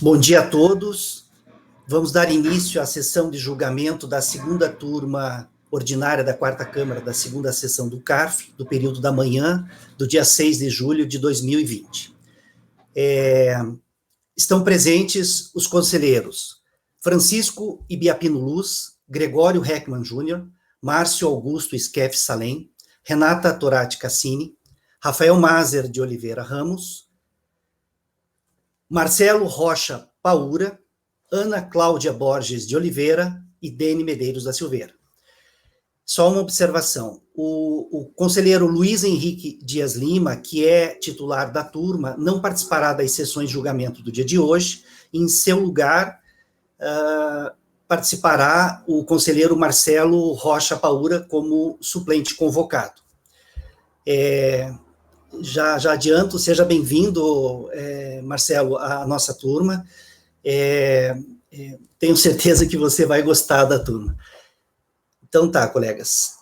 Bom dia a todos. Vamos dar início à sessão de julgamento da segunda turma ordinária da quarta Câmara, da segunda sessão do CARF, do período da manhã, do dia 6 de julho de 2020. Estão presentes os conselheiros Francisco Ibiapino Luz, Gregório Heckmann Júnior, Márcio Augusto Skeff Salem, Renata Torati Cassini, Rafael Mazer de Oliveira Ramos, Marcelo Rocha Paura, Ana Cláudia Borges de Oliveira e Dene Medeiros da Silveira. Só uma observação, o conselheiro Luiz Henrique Dias Lima, que é titular da turma, não participará das sessões de julgamento do dia de hoje, em seu lugar participará o conselheiro Marcelo Rocha Paura como suplente convocado. Já adianto, seja bem-vindo, Marcelo, à nossa turma. Tenho certeza que você vai gostar da turma. Então tá, colegas.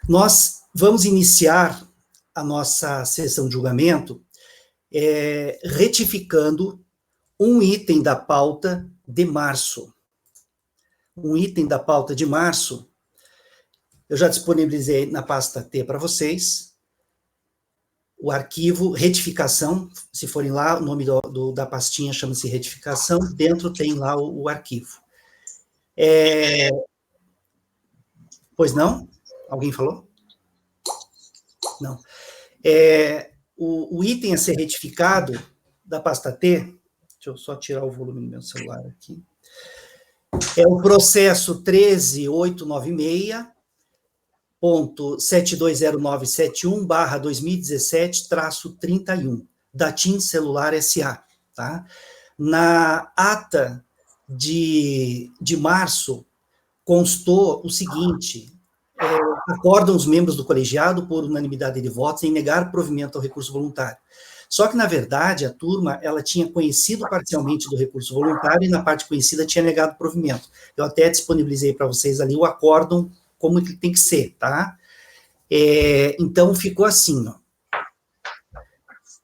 Nós vamos iniciar a nossa sessão de julgamento retificando um item da pauta de março. Um item da pauta de março, eu já disponibilizei na pasta T para vocês, o arquivo retificação, se forem lá, o nome da pastinha chama-se retificação, dentro tem lá o arquivo. Pois não? Alguém falou? Não. O item a ser retificado da pasta T, deixa eu só tirar o volume do meu celular aqui, é o processo 13896.720971/2017-31, da TIM Celular SA, tá? Na ata de março, constou o seguinte: acordam os membros do colegiado, por unanimidade de votos, em negar provimento ao recurso voluntário. Só que, na verdade, a turma, ela tinha conhecido parcialmente do recurso voluntário e, na parte conhecida, tinha negado provimento. Eu até disponibilizei para vocês ali o acórdão, como que tem que ser, tá? Então, ficou assim, ó.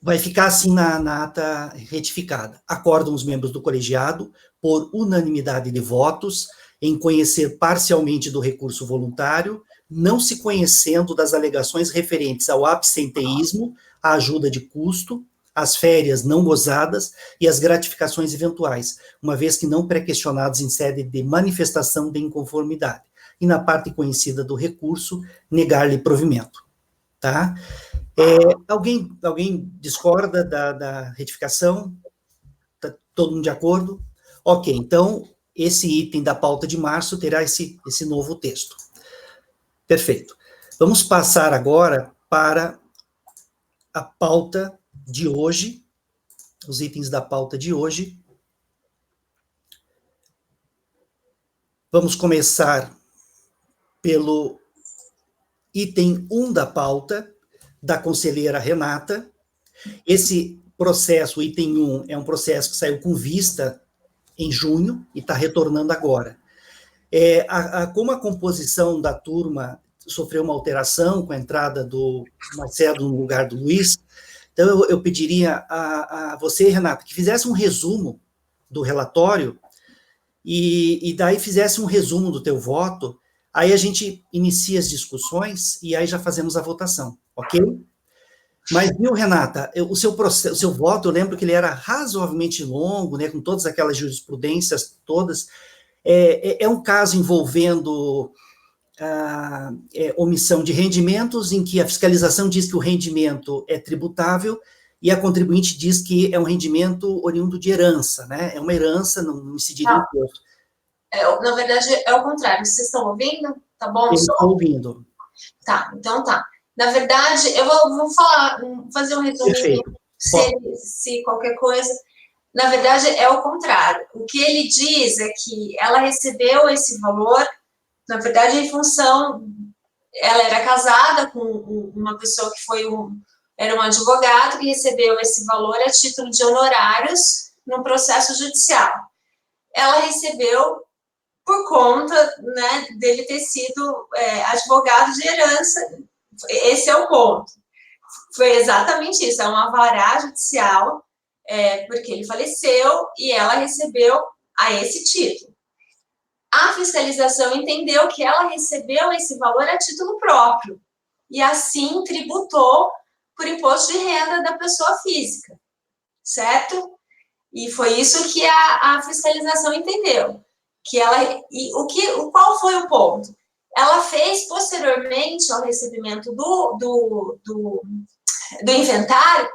Vai ficar assim na ata retificada. Acordam os membros do colegiado, por unanimidade de votos, em conhecer parcialmente do recurso voluntário, não se conhecendo das alegações referentes ao absenteísmo, à ajuda de custo, às férias não gozadas e às gratificações eventuais, uma vez que não pré-questionados em sede de manifestação de inconformidade. E na parte conhecida do recurso, negar-lhe provimento. Tá? Alguém discorda da retificação? Tá todo mundo de acordo? Ok, então, esse item da pauta de março terá esse novo texto. Perfeito. Vamos passar agora para a pauta de hoje, os itens da pauta de hoje. Vamos começar pelo item 1 da pauta, da conselheira Renata. Esse processo, o item 1, é um processo que saiu com vista em junho e está retornando agora. Como a composição da turma sofreu uma alteração com a entrada do Marcelo no lugar do Luiz, então eu pediria a você, Renata, que fizesse um resumo do relatório e daí fizesse um resumo do teu voto, aí a gente inicia as discussões e aí já fazemos a votação, ok? Mas, viu, Renata, o seu voto, eu lembro que ele era razoavelmente longo, né, com todas aquelas jurisprudências todas. É um caso envolvendo omissão de rendimentos, em que a fiscalização diz que o rendimento é tributável e a contribuinte diz que é um rendimento oriundo de herança, né? É uma herança, não incidiria imposto. Na verdade, é o contrário. Vocês estão ouvindo? Tá bom? Eu estou ouvindo. Tá, então tá. Na verdade, eu vou fazer um resuminho, se qualquer coisa. Na verdade, é o contrário. O que ele diz é que ela recebeu esse valor, na verdade, em função... Ela era casada com uma pessoa que era um advogado que recebeu esse valor a título de honorários no processo judicial. Ela recebeu por conta, né, dele ter sido advogado de herança. Esse é o ponto. Foi exatamente isso, é um alvará judicial, porque ele faleceu e ela recebeu a esse título. A fiscalização entendeu que ela recebeu esse valor a título próprio e assim tributou por imposto de renda da pessoa física, certo? E foi isso que a fiscalização entendeu. Qual foi o ponto? Ela fez, posteriormente ao recebimento do inventário,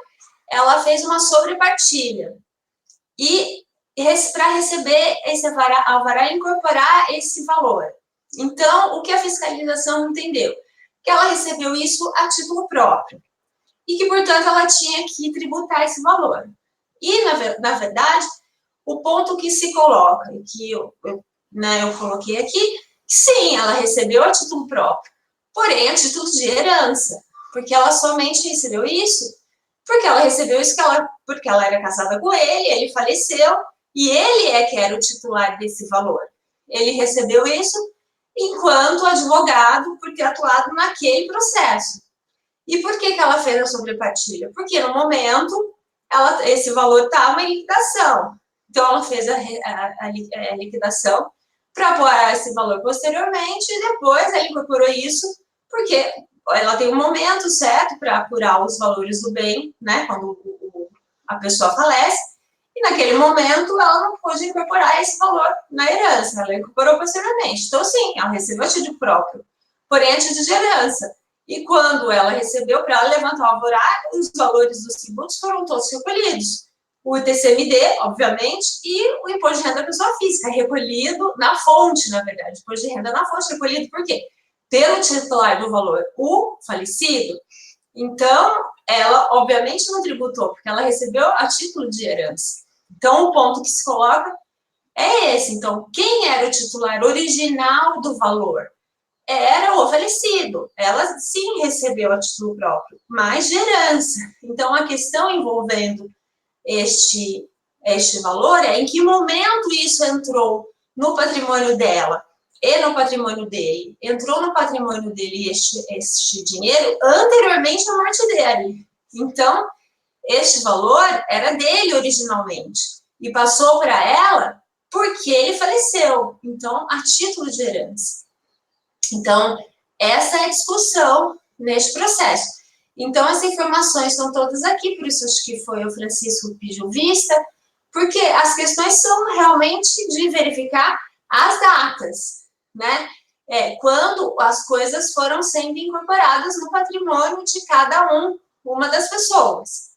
ela fez uma sobrepartilha. E para receber esse alvará e incorporar esse valor. Então, o que a fiscalização entendeu? Que ela recebeu isso a título próprio. E que, portanto, ela tinha que tributar esse valor. E, na verdade, o ponto que se coloca, e que eu coloquei aqui, sim, ela recebeu a título próprio, porém a título de herança, porque ela somente recebeu isso, porque ela recebeu isso porque ela era casada com ele faleceu, e ele que era o titular desse valor. Ele recebeu isso enquanto advogado, por ter atuado naquele processo. E por que ela fez a sobrepartilha? Porque no momento, esse valor estava em liquidação. Então, ela fez a liquidação para apurar esse valor posteriormente e depois ela incorporou isso, porque ela tem um momento certo para apurar os valores do bem, né, quando a pessoa falece, e naquele momento ela não pôde incorporar esse valor na herança, ela incorporou posteriormente. Então, sim, ela recebeu a título próprio, porém a título de herança. E quando ela recebeu, para ela levantar o alvará, os valores dos tributos foram todos recolhidos. O ITCMD, obviamente, e o imposto de renda da pessoa física, recolhido na fonte, na verdade. O imposto de renda na fonte, recolhido por quê? Pelo titular do valor, o falecido. Então, ela, obviamente, não tributou, porque ela recebeu a título de herança. Então, o ponto que se coloca é esse. Então, quem era o titular original do valor? Era o falecido. Ela, sim, recebeu a título próprio, mas de herança. Então, a questão envolvendo este valor é em que momento isso entrou no patrimônio dela e no patrimônio dele. Entrou no patrimônio dele este dinheiro anteriormente à morte dele. Então, este valor era dele originalmente e passou para ela porque ele faleceu. Então, a título de herança. Então, essa é a discussão neste processo. Então, as informações estão todas aqui, por isso acho que foi o Francisco que pediu vista, porque as questões são realmente de verificar as datas, né? Quando as coisas foram sendo incorporadas no patrimônio de cada uma das pessoas,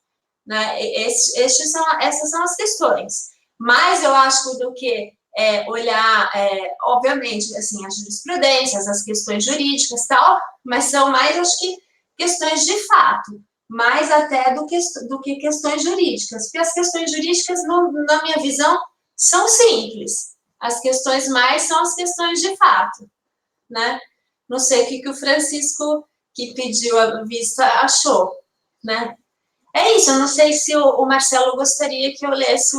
né? Essas são as questões. Mas eu acho do que olhar, obviamente, assim, as jurisprudências, as questões jurídicas tal, mas são mais, acho que, questões de fato, mais até do que questões jurídicas, porque as questões jurídicas, na minha visão, são simples. As questões mais são as questões de fato, né? Não sei o que o Francisco, que pediu a vista, achou, né? É isso, eu não sei se o Marcelo gostaria que eu lesse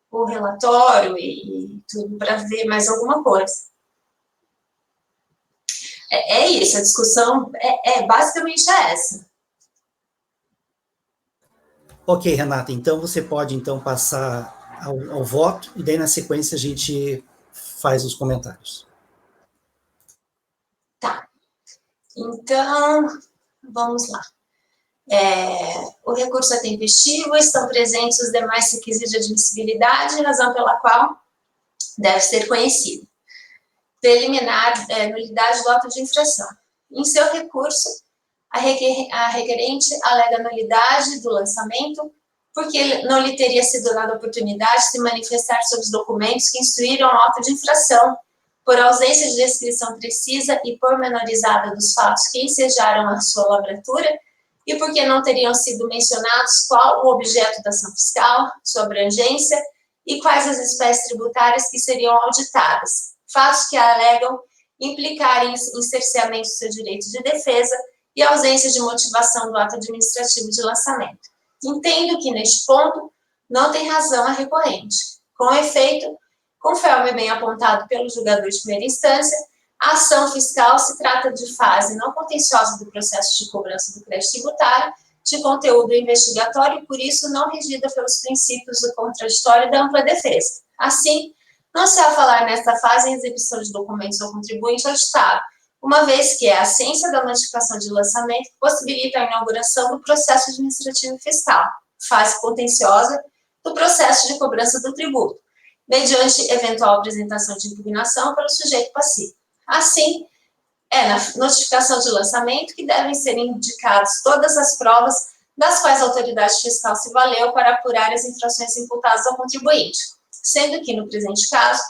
o relatório e tudo para ver mais alguma coisa. É isso, a discussão basicamente essa. Ok, Renata, então você pode passar ao voto e daí na sequência a gente faz os comentários. Tá. Então, vamos lá. O recurso é tempestivo, estão presentes os demais requisitos de admissibilidade, razão pela qual deve ser conhecido. Preliminar, nulidade do auto de infração. Em seu recurso, a requerente alega nulidade do lançamento porque não lhe teria sido dada a oportunidade de se manifestar sobre os documentos que instruíram o auto de infração, por ausência de descrição precisa e pormenorizada dos fatos que ensejaram a sua lavratura, e porque não teriam sido mencionados qual o objeto da ação fiscal, sua abrangência e quais as espécies tributárias que seriam auditadas, fatos que alegam implicarem em cerceamento do seu direito de defesa e ausência de motivação do ato administrativo de lançamento. Entendo que, neste ponto, não tem razão a recorrente. Com efeito, conforme bem apontado pelo julgador de primeira instância, a ação fiscal se trata de fase não contenciosa do processo de cobrança do crédito tributário, de conteúdo investigatório e, por isso, não regida pelos princípios do contraditório e da ampla defesa. Assim, não se há falar nesta fase em exibição de documentos ao contribuinte ou Estado, uma vez que é a ciência da notificação de lançamento que possibilita a inauguração do processo administrativo fiscal, fase contenciosa do processo de cobrança do tributo, mediante eventual apresentação de impugnação pelo sujeito passivo. Assim, é na notificação de lançamento que devem ser indicadas todas as provas das quais a autoridade fiscal se valeu para apurar as infrações imputadas ao contribuinte, sendo que, no presente caso,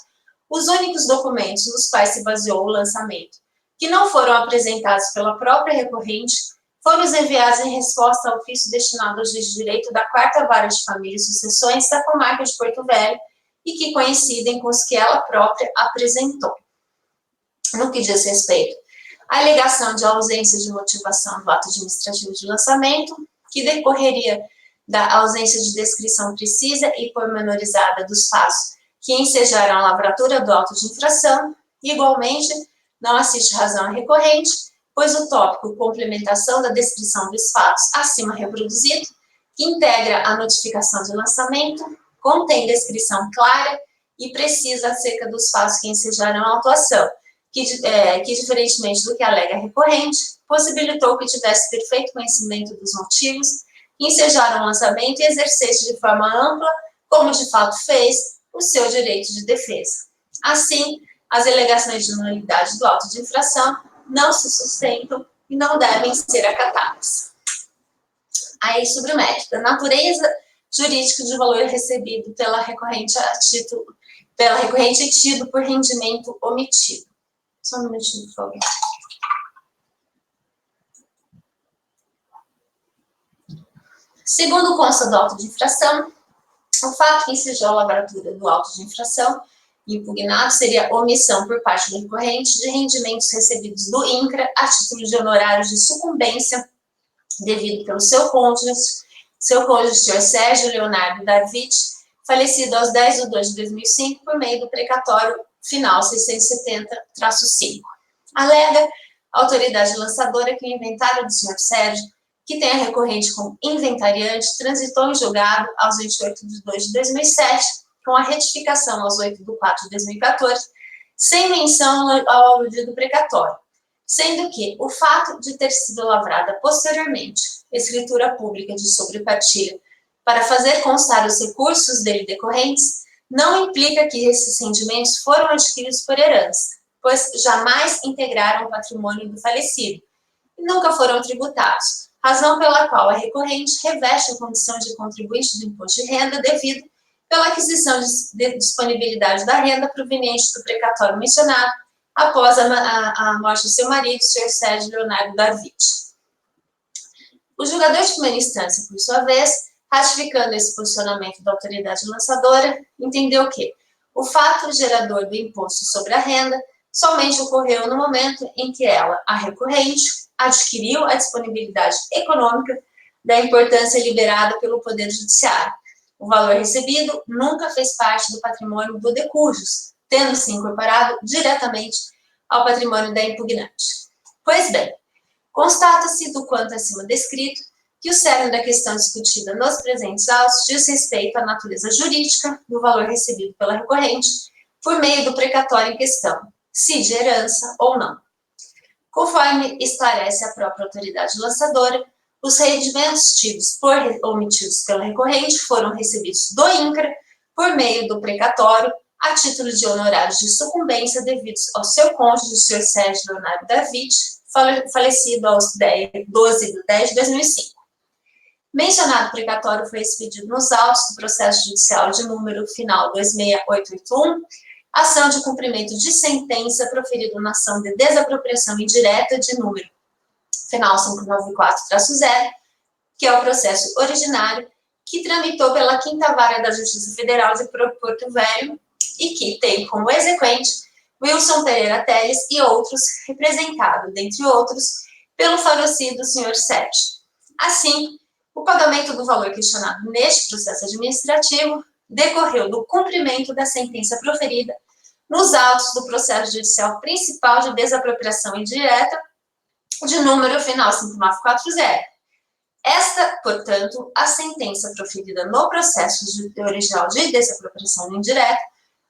os únicos documentos nos quais se baseou o lançamento, que não foram apresentados pela própria recorrente, foram os enviados em resposta ao ofício destinado ao juiz de direito da 4ª Vara de Família e Sucessões da comarca de Porto Velho e que coincidem com os que ela própria apresentou. No que diz respeito à alegação de ausência de motivação do ato administrativo de lançamento, que decorreria da ausência de descrição precisa e pormenorizada dos fatos que ensejaram a lavratura do auto de infração, igualmente, não assiste razão à recorrente, pois o tópico complementação da descrição dos fatos acima reproduzido, que integra a notificação de lançamento, contém descrição clara e precisa acerca dos fatos que ensejaram a autuação, que diferentemente do que alega a recorrente, possibilitou que tivesse perfeito conhecimento dos motivos que ensejaram o lançamento e exercesse de forma ampla, como de fato fez, o seu direito de defesa. Assim, as alegações de nulidade do auto de infração não se sustentam e não devem ser acatadas. Aí, sobre o mérito, a natureza jurídica de valor recebido pela recorrente e tido por rendimento omitido. Só um minutinho, por favor. Segundo consta do auto de infração, o fato que ensejou a lavratura do auto de infração impugnado seria omissão por parte do recorrente de rendimentos recebidos do INCRA a título de honorários de sucumbência devido pelo seu cônjuge, senhor Sérgio Leonardo David, falecido aos 10/2/2005 por meio do precatório final 670-5. Alega a autoridade lançadora que o inventário do senhor Sérgio, que tem a recorrente como inventariante, transitou em julgado aos 28/2/2007, com a retificação aos 8/4/2014, sem menção ao aludido precatório, sendo que o fato de ter sido lavrada posteriormente escritura pública de sobrepartilha para fazer constar os recursos dele decorrentes, não implica que esses rendimentos foram adquiridos por herança, pois jamais integraram o patrimônio do falecido e nunca foram tributados, razão pela qual a recorrente reveste a condição de contribuinte do imposto de renda devido pela aquisição de disponibilidade da renda proveniente do precatório mencionado após a morte do seu marido, o senhor Sérgio Leonardo David. O julgador de primeira instância, por sua vez, ratificando esse posicionamento da autoridade lançadora, entendeu que o fato gerador do imposto sobre a renda somente ocorreu no momento em que ela, a recorrente, adquiriu a disponibilidade econômica da importância liberada pelo Poder Judiciário. O valor recebido nunca fez parte do patrimônio do de cujos, tendo-se incorporado diretamente ao patrimônio da impugnante. Pois bem, constata-se do quanto acima descrito que o cerne da questão discutida nos presentes autos diz respeito à natureza jurídica do valor recebido pela recorrente por meio do precatório em questão, se de herança ou não. Conforme esclarece a própria autoridade lançadora, os rendimentos tidos por omitidos pela recorrente foram recebidos do INCRA por meio do precatório a título de honorários de sucumbência devidos ao seu cônjuge, o senhor Sérgio Leonardo David, falecido aos 12/10/2005. Mencionado precatório foi expedido nos autos do processo judicial de número final 26881, ação de cumprimento de sentença proferida na ação de desapropriação indireta de número final 594-0, que é o processo originário, que tramitou pela 5ª Vara da Justiça Federal de Porto Velho e que tem como exequente Wilson Pereira Teles e outros, representado, dentre outros, pelo falecido senhor Sérgio. Assim, O pagamento do valor questionado neste processo administrativo decorreu do cumprimento da sentença proferida nos autos do processo judicial principal de desapropriação indireta, de número final 5940. Esta, portanto, a sentença proferida no processo original de desapropriação indireta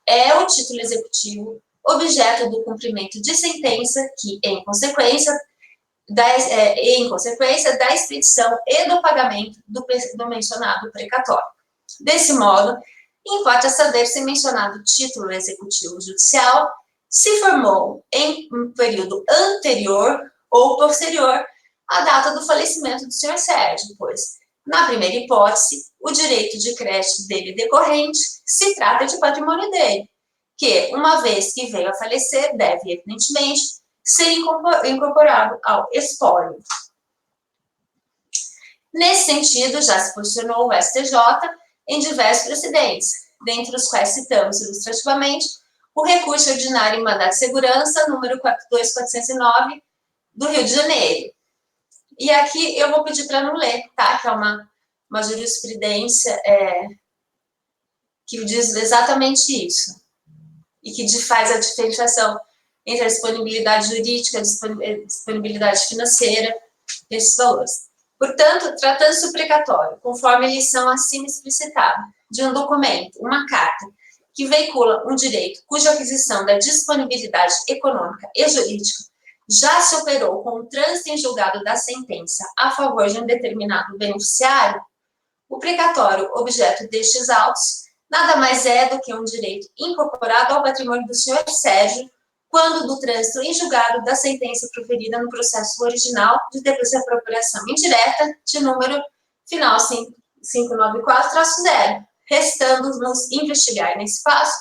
é o título executivo objeto do cumprimento de sentença que, em consequência da expedição e do pagamento do mencionado precatório. Desse modo, importa saber se mencionado título executivo judicial se formou em um período anterior ou posterior à data do falecimento do senhor Sérgio, pois, na primeira hipótese, o direito de crédito dele decorrente se trata de patrimônio dele, que, uma vez que veio a falecer, deve, evidentemente, ser incorporado ao espólio. Nesse sentido, já se posicionou o STJ em diversos precedentes, dentre os quais citamos ilustrativamente o recurso ordinário em mandado de segurança, número 42409, do Rio de Janeiro. E aqui eu vou pedir para não ler, tá? Que é uma jurisprudência que diz exatamente isso, e que faz a diferenciação entre a disponibilidade jurídica e a disponibilidade financeira desses valores. Portanto, tratando-se o precatório, conforme eles são acima explicitados, de um documento, uma carta, que veicula um direito cuja aquisição da disponibilidade econômica e jurídica já se operou com o trânsito em julgado da sentença a favor de um determinado beneficiário, o precatório objeto destes autos nada mais é do que um direito incorporado ao patrimônio do senhor Sérgio, quando do trânsito em julgado da sentença proferida no processo original de desapropriação indireta, de número final 594-0, restando-nos investigar nesse passo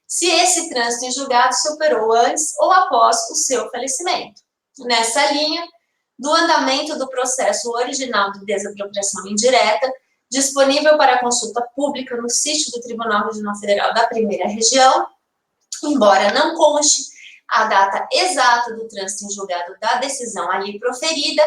se esse trânsito em julgado se operou antes ou após o seu falecimento. Nessa linha, do andamento do processo original de desapropriação indireta, disponível para consulta pública no sítio do Tribunal Regional Federal da Primeira Região, embora não conste a data exata do trânsito em julgado da decisão ali proferida,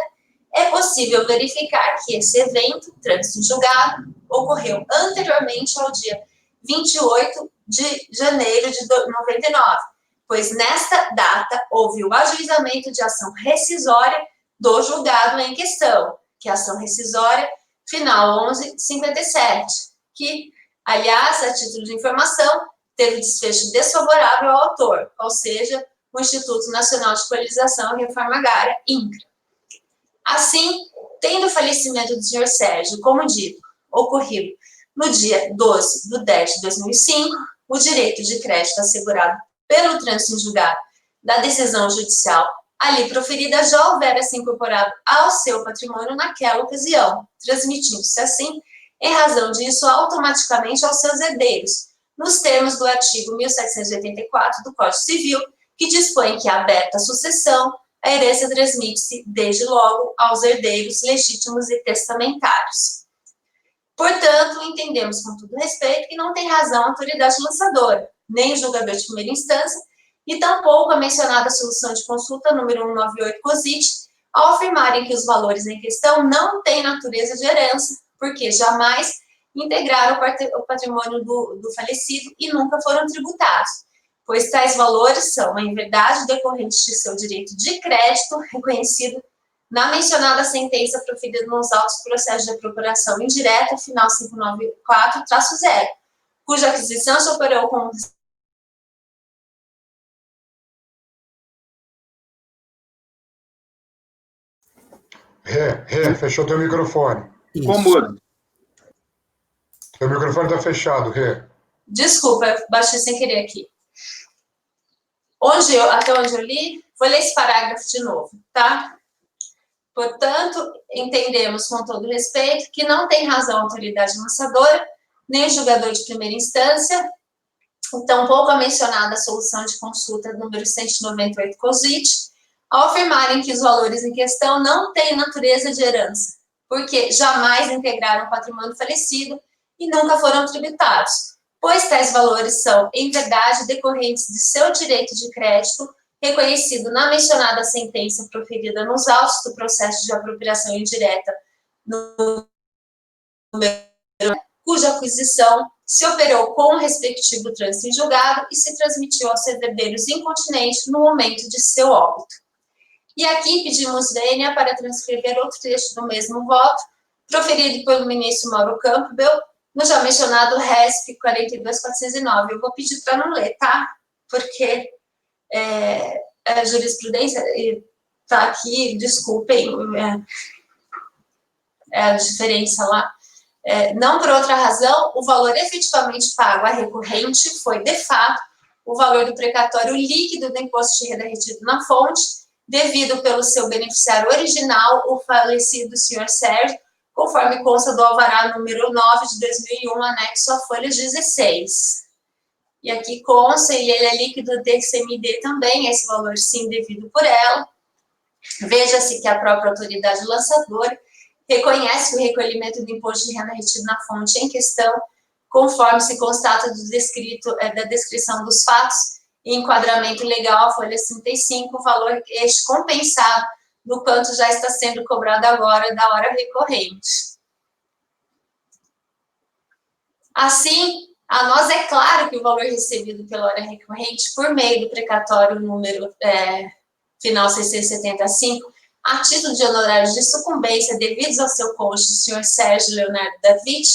é possível verificar que esse evento, trânsito em julgado, ocorreu anteriormente ao dia 28 de janeiro de 99, pois nesta data houve o ajuizamento de ação rescisória do julgado em questão, que é a ação rescisória final 1157, que, aliás, a título de informação, teve desfecho desfavorável ao autor, ou seja, o Instituto Nacional de Equalização e Reforma Agrária, INCRA. Assim, tendo o falecimento do senhor Sérgio, como dito, ocorrido no dia 12 de 10 de 2005, o direito de crédito assegurado pelo trânsito em julgado da decisão judicial ali proferida já houvera se incorporado ao seu patrimônio naquela ocasião, transmitindo-se assim, em razão disso, automaticamente aos seus herdeiros, nos termos do artigo 1784 do Código Civil, que dispõe que, aberta a sucessão, a herança transmite-se, desde logo, aos herdeiros legítimos e testamentários. Portanto, entendemos com todo respeito que não tem razão a autoridade lançadora, nem o julgador de primeira instância, e tampouco a mencionada solução de consulta número 198 COSIT, ao afirmarem que os valores em questão não têm natureza de herança, porque jamais integraram o patrimônio do falecido e nunca foram tributados, pois tais valores são, em verdade, decorrentes de seu direito de crédito reconhecido na mencionada sentença proferida nos autos do processo de apropuração indireta, final 594-0, cuja aquisição se operou com Fechou teu microfone. Como? Teu microfone está fechado, Rê. Desculpa, eu baixei sem querer aqui. Até onde eu li, vou ler esse parágrafo de novo, tá? Portanto, entendemos com todo respeito que não tem razão a autoridade lançadora, nem o julgador de primeira instância, tampouco a mencionada solução de consulta número 198 COSIT, ao afirmarem que os valores em questão não têm natureza de herança, porque jamais integraram o patrimônio falecido e nunca foram tributados, pois tais valores são, em verdade, decorrentes de seu direito de crédito, reconhecido na mencionada sentença proferida nos autos do processo de apropriação indireta cuja aquisição se operou com o respectivo trânsito em julgado e se transmitiu aos herdeiros incontinentes no momento de seu óbito. E aqui pedimos vênia para transcrever outro trecho do mesmo voto, proferido pelo ministro Mauro Campbell, no já mencionado RESP 42.409. Eu vou pedir para não ler, tá? Porque a jurisprudência está aqui, desculpem, a diferença lá. Não por outra razão, o valor efetivamente pago à recorrente foi, de fato, o valor do precatório líquido do imposto de renda retido na fonte, devido pelo seu beneficiário original, o falecido senhor Sérgio, conforme consta do alvará número 9 de 2001, anexo à folha 16. E aqui consta, e ele é líquido do DCMD também, esse valor sim devido por ela. Veja-se que a própria autoridade lançadora reconhece o recolhimento do imposto de renda retido na fonte em questão, conforme se constata da descrição dos fatos e enquadramento legal, a folha 35, o valor este compensado do quanto já está sendo cobrado agora da hora recorrente. Assim, a nós é claro que o valor recebido pela hora recorrente por meio do precatório número final 675, a título de honorários de sucumbência devidos ao seu cônjuge, o senhor Sérgio Leonardo David,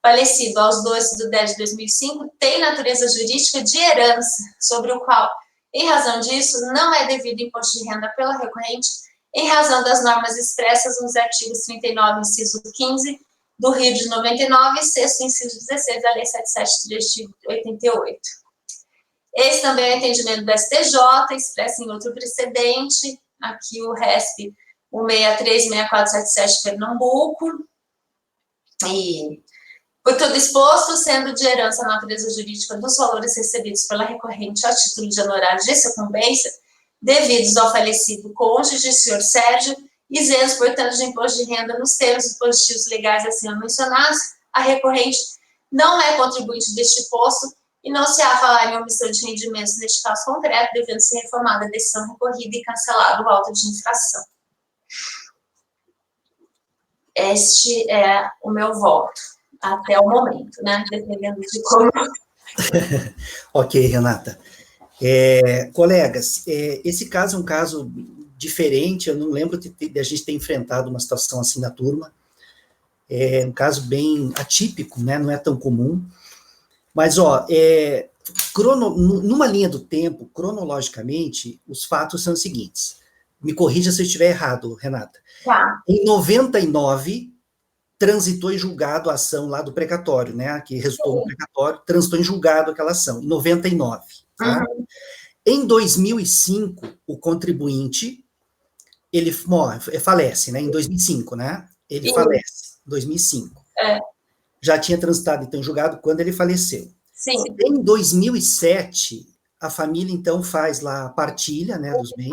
falecido aos 12/10/2005, tem natureza jurídica de herança, sobre o qual, em razão disso, não é devido imposto de renda pela recorrente, em razão das normas expressas nos artigos 39, inciso 15, do Rio de 99 e 6º, inciso 16 da Lei 773 de 88. Esse também é o entendimento do STJ, expresso em outro precedente, aqui o RESP 163-6477 de Pernambuco, e por tudo exposto, sendo de herança a natureza jurídica dos valores recebidos pela recorrente a título de honorários de sucumbência, devidos ao falecido cônjuge, senhor Sérgio, isentos, portanto, de imposto de renda nos termos dispositivos legais acima mencionados, a recorrente não é contribuinte deste posto e não se há a falar em omissão de rendimentos neste caso concreto, devendo ser reformada a decisão recorrida e cancelado o auto de infração. Este é o meu voto, até o momento, né? Dependendo de como... Ok, Renata. Colegas, esse caso é um caso diferente, eu não lembro de a gente ter enfrentado uma situação assim na turma, é um caso bem atípico, né? Não é tão comum, mas, numa linha do tempo, cronologicamente, os fatos são os seguintes, me corrija se eu estiver errado, Renata. Tá. Em 99, transitou em julgado a ação lá do precatório, né, que resultou no precatório, transitou em julgado aquela ação, em 99, tá? Uhum. Em 2005, o contribuinte, ele falece, né, em 2005, né, ele falece, em 2005. Já tinha transitado, então, em julgado quando ele faleceu. Sim. Em 2007, a família, então, faz lá a partilha, né, dos bens.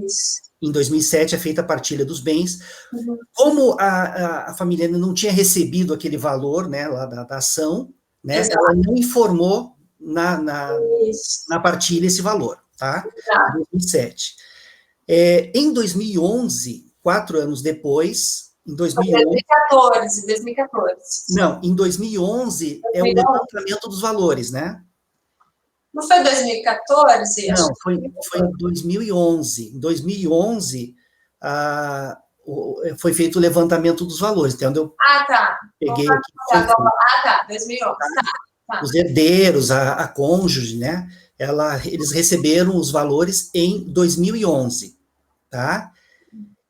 Isso. Em 2007 é feita a partilha dos bens. Uhum. Como a família ainda não tinha recebido aquele valor, né, lá da ação, né, ela não informou na partilha esse valor, tá? Em 2007. Em 2011, 4 anos depois, em 2014. Não, em 2011 é o levantamento dos valores, né? Não foi 2014? Não, foi em 2011. Em 2011, foi feito o levantamento dos valores, entendeu? Tá. Peguei aqui. Tá, 2011. Tá. Os herdeiros, a cônjuge, né? Eles receberam os valores em 2011, tá?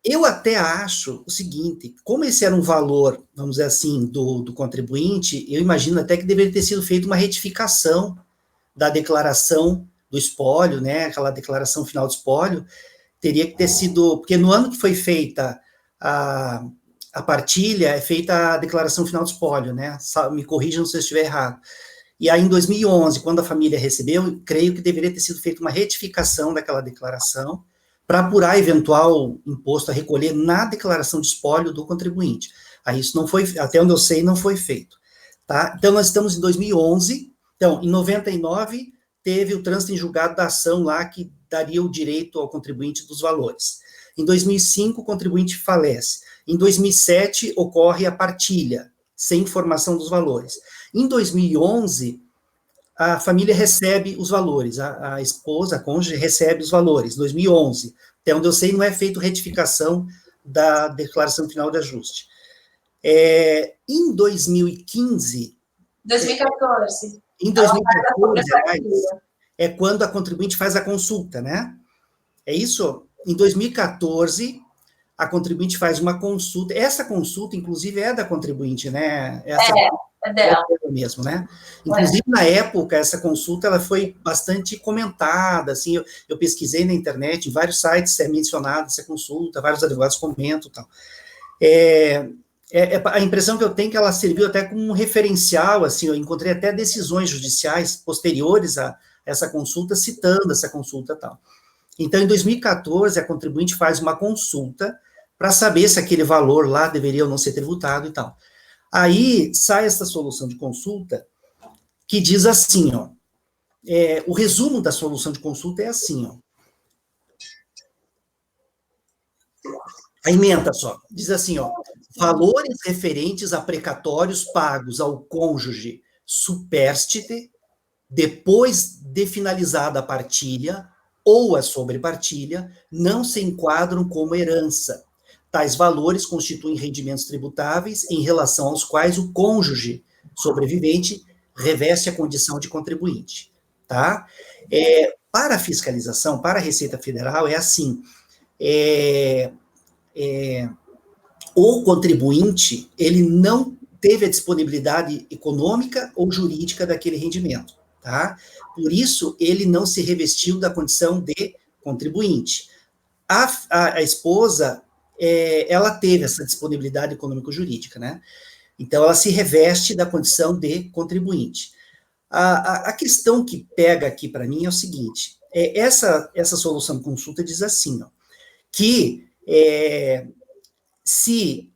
Eu até acho o seguinte, como esse era um valor, vamos dizer assim, do contribuinte, eu imagino até que deveria ter sido feita uma retificação da declaração do espólio, né, aquela declaração final do espólio, teria que ter sido, porque no ano que foi feita a partilha, é feita a declaração final do espólio, né, me corrijam se eu estiver errado. E aí, em 2011, quando a família recebeu, creio que deveria ter sido feita uma retificação daquela declaração, para apurar eventual imposto a recolher na declaração de espólio do contribuinte. Aí isso não foi, até onde eu sei, não foi feito, tá? Então, nós estamos em 2011, então, em 99, teve o trânsito em julgado da ação lá que daria o direito ao contribuinte dos valores. Em 2005, o contribuinte falece. Em 2007, ocorre a partilha, sem informação dos valores. Em 2011, a família recebe os valores, a esposa, a cônjuge, recebe os valores, 2011. Até onde eu sei, não é feito retificação da declaração final de ajuste. Em 2015... 2014. Em 2014, é quando a contribuinte faz a consulta, né? É isso? Em 2014, a contribuinte faz uma consulta. Essa consulta, inclusive, é da contribuinte, né? É dela. É mesmo, né? Inclusive, na época, essa consulta ela foi bastante comentada, assim, eu pesquisei na internet, em vários sites é mencionada essa consulta, vários advogados comentam e tal. A impressão que eu tenho é que ela serviu até como um referencial, assim, eu encontrei até decisões judiciais posteriores a essa consulta, citando essa consulta e tal. Então, em 2014, a contribuinte faz uma consulta para saber se aquele valor lá deveria ou não ser tributado e tal. Aí, sai essa solução de consulta, que diz assim, ó, o resumo da solução de consulta é assim, ó. A emenda só, diz assim, ó, valores referentes a precatórios pagos ao cônjuge supérstite, depois de finalizada a partilha ou a sobrepartilha, não se enquadram como herança. Tais valores constituem rendimentos tributáveis em relação aos quais o cônjuge sobrevivente reveste a condição de contribuinte, tá? Para a fiscalização, para a Receita Federal, é assim, o contribuinte, ele não teve a disponibilidade econômica ou jurídica daquele rendimento, tá? Por isso, ele não se revestiu da condição de contribuinte. A esposa, ela teve essa disponibilidade econômico-jurídica, né? Então, ela se reveste da condição de contribuinte. A questão que pega aqui para mim é o seguinte, essa solução de consulta diz assim, ó, que se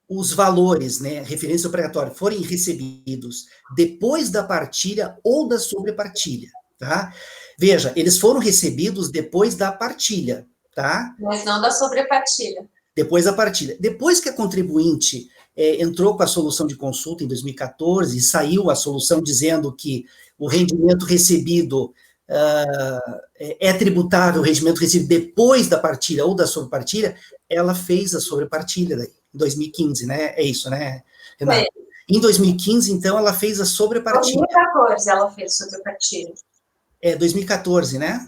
os valores, né, referentes ao precatório, forem recebidos depois da partilha ou da sobrepartilha, tá? Veja, eles foram recebidos depois da partilha, tá? Mas não da sobrepartilha. Depois da partilha. Depois que a contribuinte entrou com a solução de consulta em 2014, e saiu a solução dizendo que o rendimento recebido é tributável, o rendimento recebido depois da partilha ou da sobrepartilha, ela fez a sobrepartilha daí, em 2015, né? É isso, né, Renata? Em 2015, então, ela fez a sobrepartilha. Em 2014 ela fez sobrepartilha. 2014, né?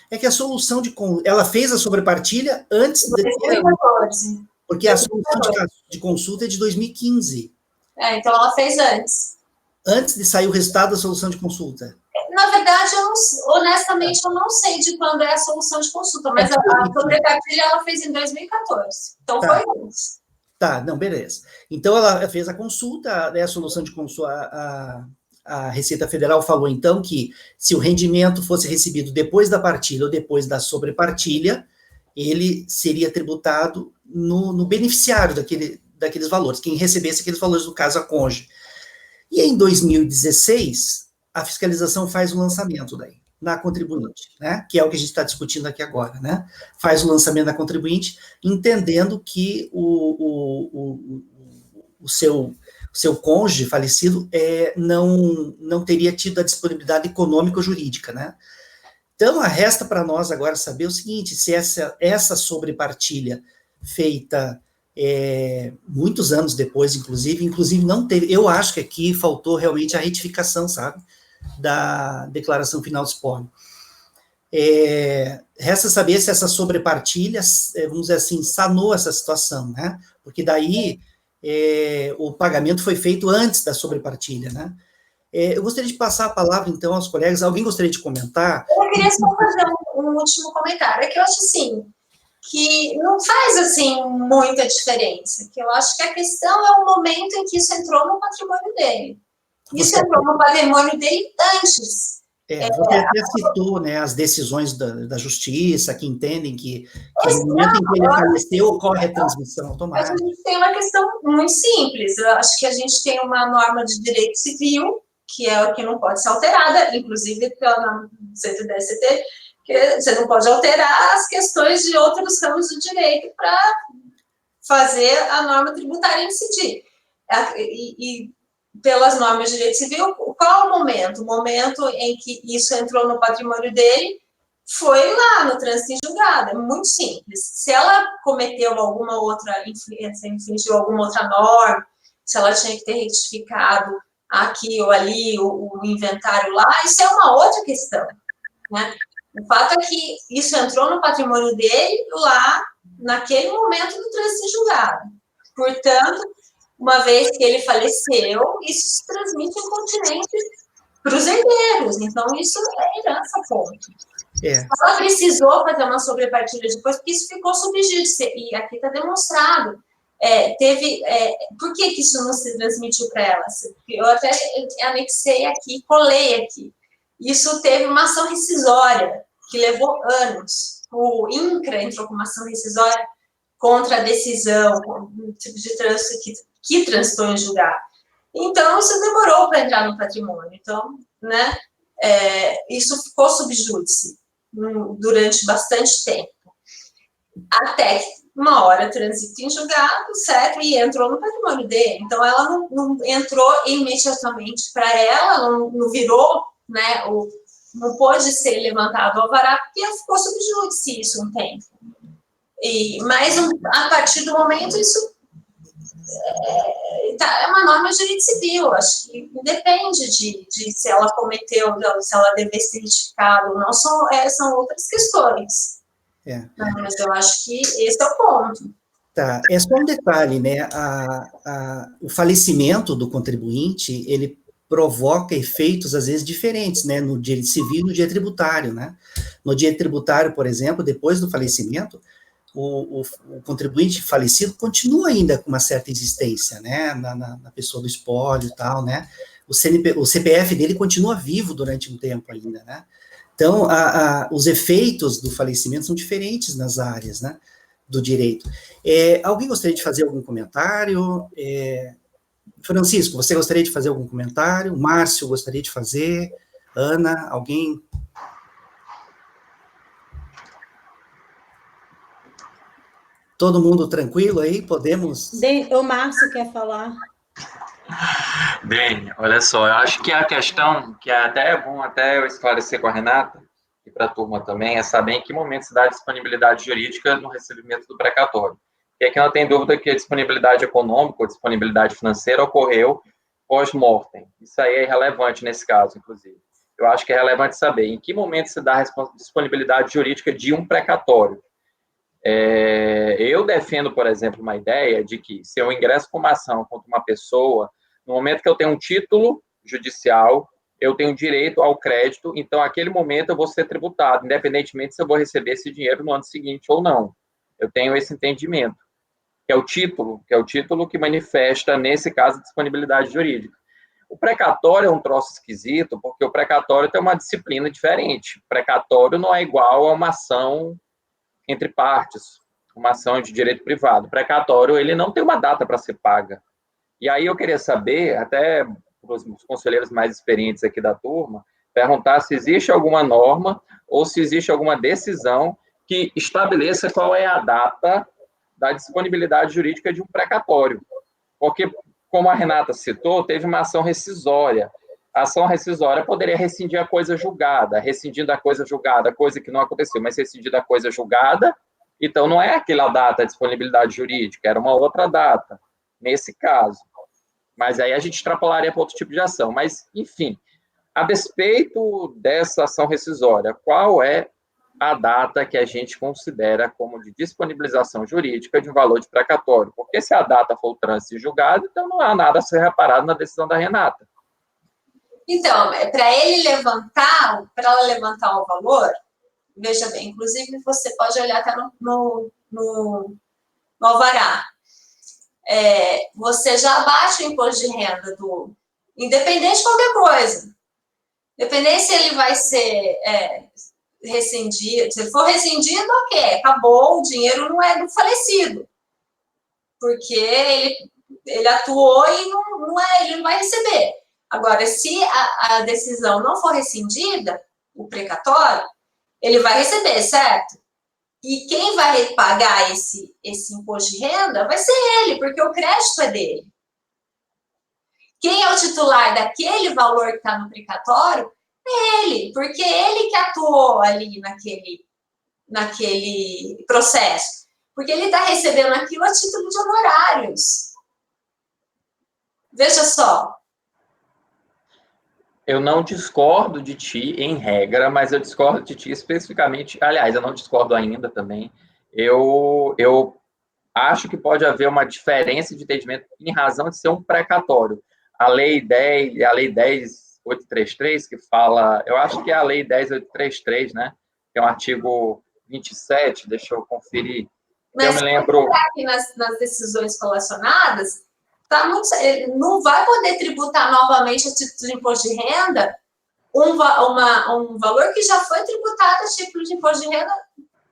É que a solução ela fez a sobrepartilha antes de 2014. Porque a solução de consulta é de 2015. Então ela fez antes. Antes de sair o resultado da solução de consulta. Na verdade, honestamente, eu não sei de quando é a solução de consulta, mas a sobrepartilha ela fez em 2014. Então foi antes. Tá, não, beleza. Então ela fez a consulta, né, a solução de consulta, a Receita Federal falou, então, que se o rendimento fosse recebido depois da partilha ou depois da sobrepartilha, ele seria tributado no beneficiário daqueles valores, quem recebesse aqueles valores, no caso, a cônjuge. E em 2016, a fiscalização faz o lançamento daí, na contribuinte, né, que é o que a gente está discutindo aqui agora, né, faz o lançamento da contribuinte, entendendo que o seu cônjuge falecido não teria tido a disponibilidade econômica ou jurídica, né. Então, resta para nós agora saber o seguinte, se essa sobrepartilha feita muitos anos depois, inclusive não teve, eu acho que aqui faltou realmente a retificação, sabe, da declaração final de espólio. Resta saber se essa sobrepartilha, vamos dizer assim, sanou essa situação, né, porque daí o pagamento foi feito antes da sobrepartilha, né. Eu gostaria de passar a palavra, então, aos colegas. Alguém gostaria de comentar? Eu queria só fazer um último comentário. É que eu acho, assim, que não faz, assim, muita diferença. Que eu acho que a questão é o momento em que isso entrou no patrimônio dele. Isso entrou no patrimônio dele antes. Você até citou, né, as decisões da justiça, que entendem que no momento em que ele faleceu, ocorre a transmissão automática. Mas a gente tem uma questão muito simples. Eu acho que a gente tem uma norma de direito civil, que é o que não pode ser alterada, inclusive pela norma 110 CT, que você não pode alterar as questões de outros ramos do direito para fazer a norma tributária incidir. E pelas normas de direito civil, qual é o momento? O momento em que isso entrou no patrimônio dele foi lá no trânsito em julgado. É muito simples. Se ela cometeu alguma outra influência, infringiu alguma outra norma, se ela tinha que ter retificado aqui ou ali o inventário lá, isso é uma outra questão, né? O fato é que isso entrou no patrimônio dele lá, naquele momento do trânsito em julgado. Portanto, uma vez que ele faleceu, isso se transmite incontinente para os herdeiros. Então, isso é herança, ponto. Ela precisou fazer uma sobrepartilha depois, porque isso ficou sob júdice, e aqui está demonstrado. Por que isso não se transmitiu para ela? Eu até anexei aqui, colei aqui. Isso teve uma ação rescisória, que levou anos. O INCRA entrou com uma ação rescisória contra a decisão de trânsito que transitou em julgado. Então, isso demorou para entrar no patrimônio. Então, né, isso ficou sob júdice durante bastante tempo. Até que uma hora transita em julgado, certo? E entrou no patrimônio dele. Então, ela não entrou imediatamente para ela, não virou, né, não pôde ser levantado o alvará, porque ficou sob júdice isso um tempo. Mas, a partir do momento, isso é uma norma de direito civil. Acho que independe de se ela cometeu, se ela deve ser retificada ou não, são outras questões. Mas eu acho que esse é o ponto. Tá, é só um detalhe, né? O falecimento do contribuinte, ele provoca efeitos, às vezes, diferentes, né? No direito civil e no direito tributário, né? No direito tributário, por exemplo, depois do falecimento, o contribuinte falecido continua ainda com uma certa existência, né? Na pessoa do espólio e tal, né? O CPF dele continua vivo durante um tempo ainda, né? Então, os efeitos do falecimento são diferentes nas áreas, né, do direito. Alguém gostaria de fazer algum comentário? Francisco, você gostaria de fazer algum comentário? Márcio, gostaria de fazer? Ana, alguém? Todo mundo tranquilo aí? Podemos? O Márcio quer falar. Bem, olha só, eu acho que a questão, que é até bom até eu esclarecer com a Renata, e para a turma também, é saber em que momento se dá a disponibilidade jurídica no recebimento do precatório. E aqui não tem dúvida que a disponibilidade econômica ou disponibilidade financeira ocorreu pós-mortem. Isso aí é irrelevante nesse caso, inclusive. Eu acho que é relevante saber em que momento se dá a disponibilidade jurídica de um precatório. Eu defendo, por exemplo, uma ideia de que se eu ingresso com uma ação contra uma pessoa, no momento que eu tenho um título judicial, eu tenho direito ao crédito, então, naquele momento, eu vou ser tributado, independentemente se eu vou receber esse dinheiro no ano seguinte ou não. Eu tenho esse entendimento, que é o título que manifesta, nesse caso, a disponibilidade jurídica. O precatório é um troço esquisito, porque o precatório tem uma disciplina diferente. O precatório não é igual a uma ação entre partes, uma ação de direito privado. O precatório, ele não tem uma data para ser paga. E aí eu queria saber, até para os conselheiros mais experientes aqui da turma, perguntar se existe alguma norma ou se existe alguma decisão que estabeleça qual é a data da disponibilidade jurídica de um precatório. Porque, como a Renata citou, teve uma ação rescisória. A ação rescisória poderia rescindir a coisa julgada, rescindindo a coisa julgada, coisa que não aconteceu, mas rescindindo a coisa julgada, então não é aquela data de disponibilidade jurídica, era uma outra data, nesse caso. Mas aí a gente extrapolaria para outro tipo de ação. Mas, enfim, a despeito dessa ação rescisória, qual é a data que a gente considera como de disponibilização jurídica de um valor de precatório? Porque se a data for o trânsito julgado, então não há nada a ser reparado na decisão da Renata. Então, para ela levantar o valor, veja bem, inclusive você pode olhar até no alvará. Você já abate o imposto de renda independente de qualquer coisa. Independente se ele vai ser rescindido. Se ele for rescindido, ok, acabou, o dinheiro não é do falecido. Porque ele atuou e ele não vai receber. Agora, se a decisão não for rescindida, o precatório, ele vai receber, certo? E quem vai pagar esse imposto de renda vai ser ele, porque o crédito é dele. Quem é o titular daquele valor que está no precatório é ele, porque é ele que atuou ali naquele processo. Porque ele está recebendo aquilo a título de honorários. Veja só. Eu não discordo de ti em regra, mas eu discordo de ti especificamente. Aliás, eu não discordo ainda também. Eu acho que pode haver uma diferença de entendimento em razão de ser um precatório. A Lei 10.833, que fala, eu acho que é a Lei 10.833, né? Que é um artigo 27, deixa eu conferir. Mas eu me lembro. Aqui nas decisões colacionadas, ele não vai poder tributar novamente a título de imposto de renda um valor que já foi tributado a título de imposto de renda,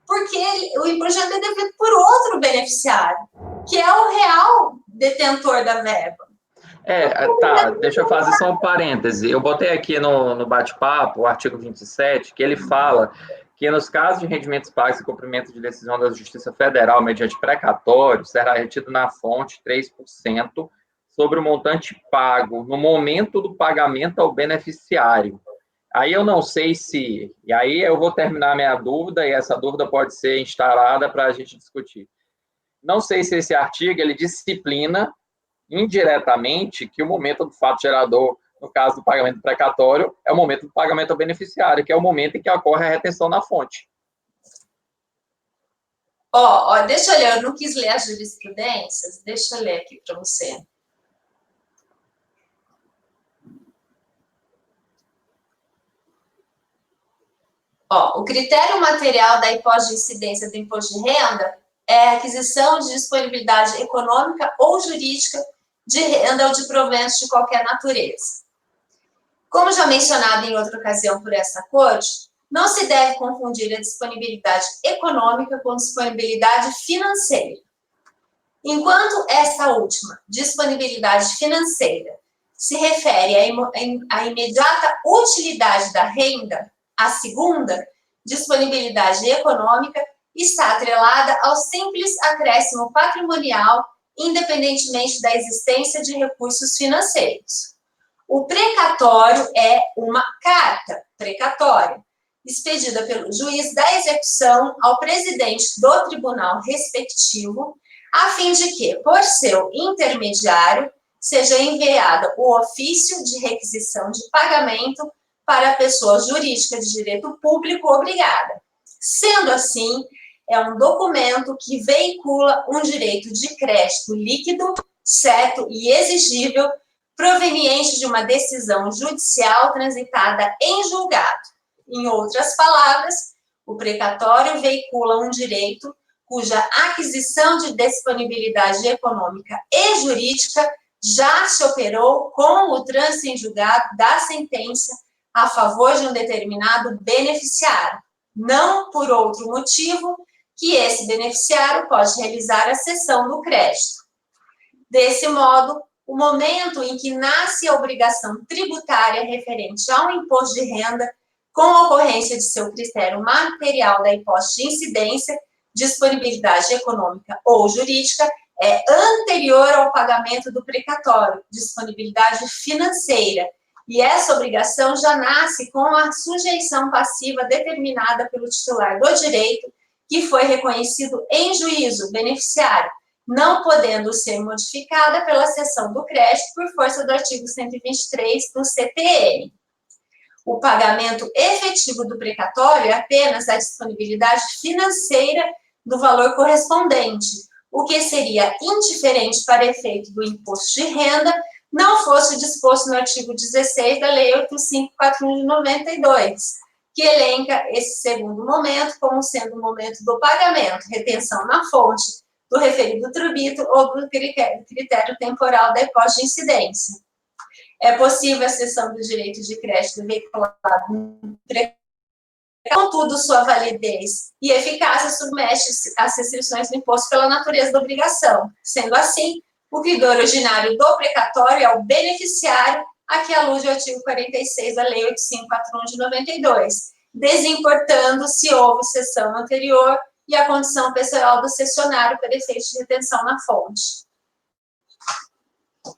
porque o imposto de renda é devido por outro beneficiário, que é o real detentor da verba. Tá, deixa eu fazer só um parêntese. Eu botei aqui no bate-papo o artigo 27, que ele fala que nos casos de rendimentos pagos e cumprimento de decisão da Justiça Federal mediante precatório, será retido na fonte 3% sobre o montante pago no momento do pagamento ao beneficiário. Aí eu não sei se... E aí eu vou terminar minha dúvida, e essa dúvida pode ser instalada para a gente discutir. Não sei se esse artigo ele disciplina indiretamente que o momento do fato gerador, no caso do pagamento precatório, é o momento do pagamento ao beneficiário, que é o momento em que ocorre a retenção na fonte. Deixa eu ler, eu não quis ler as jurisprudências, deixa eu ler aqui para você. O critério material da hipótese de incidência do imposto de renda é a aquisição de disponibilidade econômica ou jurídica de renda ou de proventos de qualquer natureza. Como já mencionado em outra ocasião por essa corte, não se deve confundir a disponibilidade econômica com disponibilidade financeira. Enquanto essa última, disponibilidade financeira, se refere à imediata utilidade da renda, a segunda, disponibilidade econômica, está atrelada ao simples acréscimo patrimonial, independentemente da existência de recursos financeiros. O precatório é uma carta precatória, expedida pelo juiz da execução ao presidente do tribunal respectivo, a fim de que, por seu intermediário, seja enviado o ofício de requisição de pagamento para a pessoa jurídica de direito público obrigada. Sendo assim, é um documento que veicula um direito de crédito líquido, certo e exigível, proveniente de uma decisão judicial transitada em julgado. Em outras palavras, o precatório veicula um direito cuja aquisição de disponibilidade econômica e jurídica já se operou com o trânsito em julgado da sentença a favor de um determinado beneficiário, não por outro motivo que esse beneficiário pode realizar a cessão do crédito. Desse modo, o momento em que nasce a obrigação tributária referente ao imposto de renda, com a ocorrência de seu critério material da hipótese de incidência, disponibilidade econômica ou jurídica, é anterior ao pagamento do precatório, disponibilidade financeira, e essa obrigação já nasce com a sujeição passiva determinada pelo titular do direito, que foi reconhecido em juízo beneficiário, não podendo ser modificada pela cessão do crédito por força do artigo 123 do CTN. O pagamento efetivo do precatório é apenas a disponibilidade financeira do valor correspondente, o que seria indiferente para efeito do imposto de renda, não fosse disposto no artigo 16 da Lei 8541 de 92, que elenca esse segundo momento como sendo o momento do pagamento, retenção na fonte, do referido tributo ou do critério temporal da hipótese de incidência. É possível a cessão do direito de crédito veiculado no precatório, contudo, sua validez e eficácia submete-se às restrições do imposto pela natureza da obrigação. Sendo assim, o credor originário do precatório é o beneficiário a que alude o artigo 46 da Lei 8541 de 92, desimportando se houve cessão anterior e a condição pessoal do cessionário para efeitos de retenção na fonte.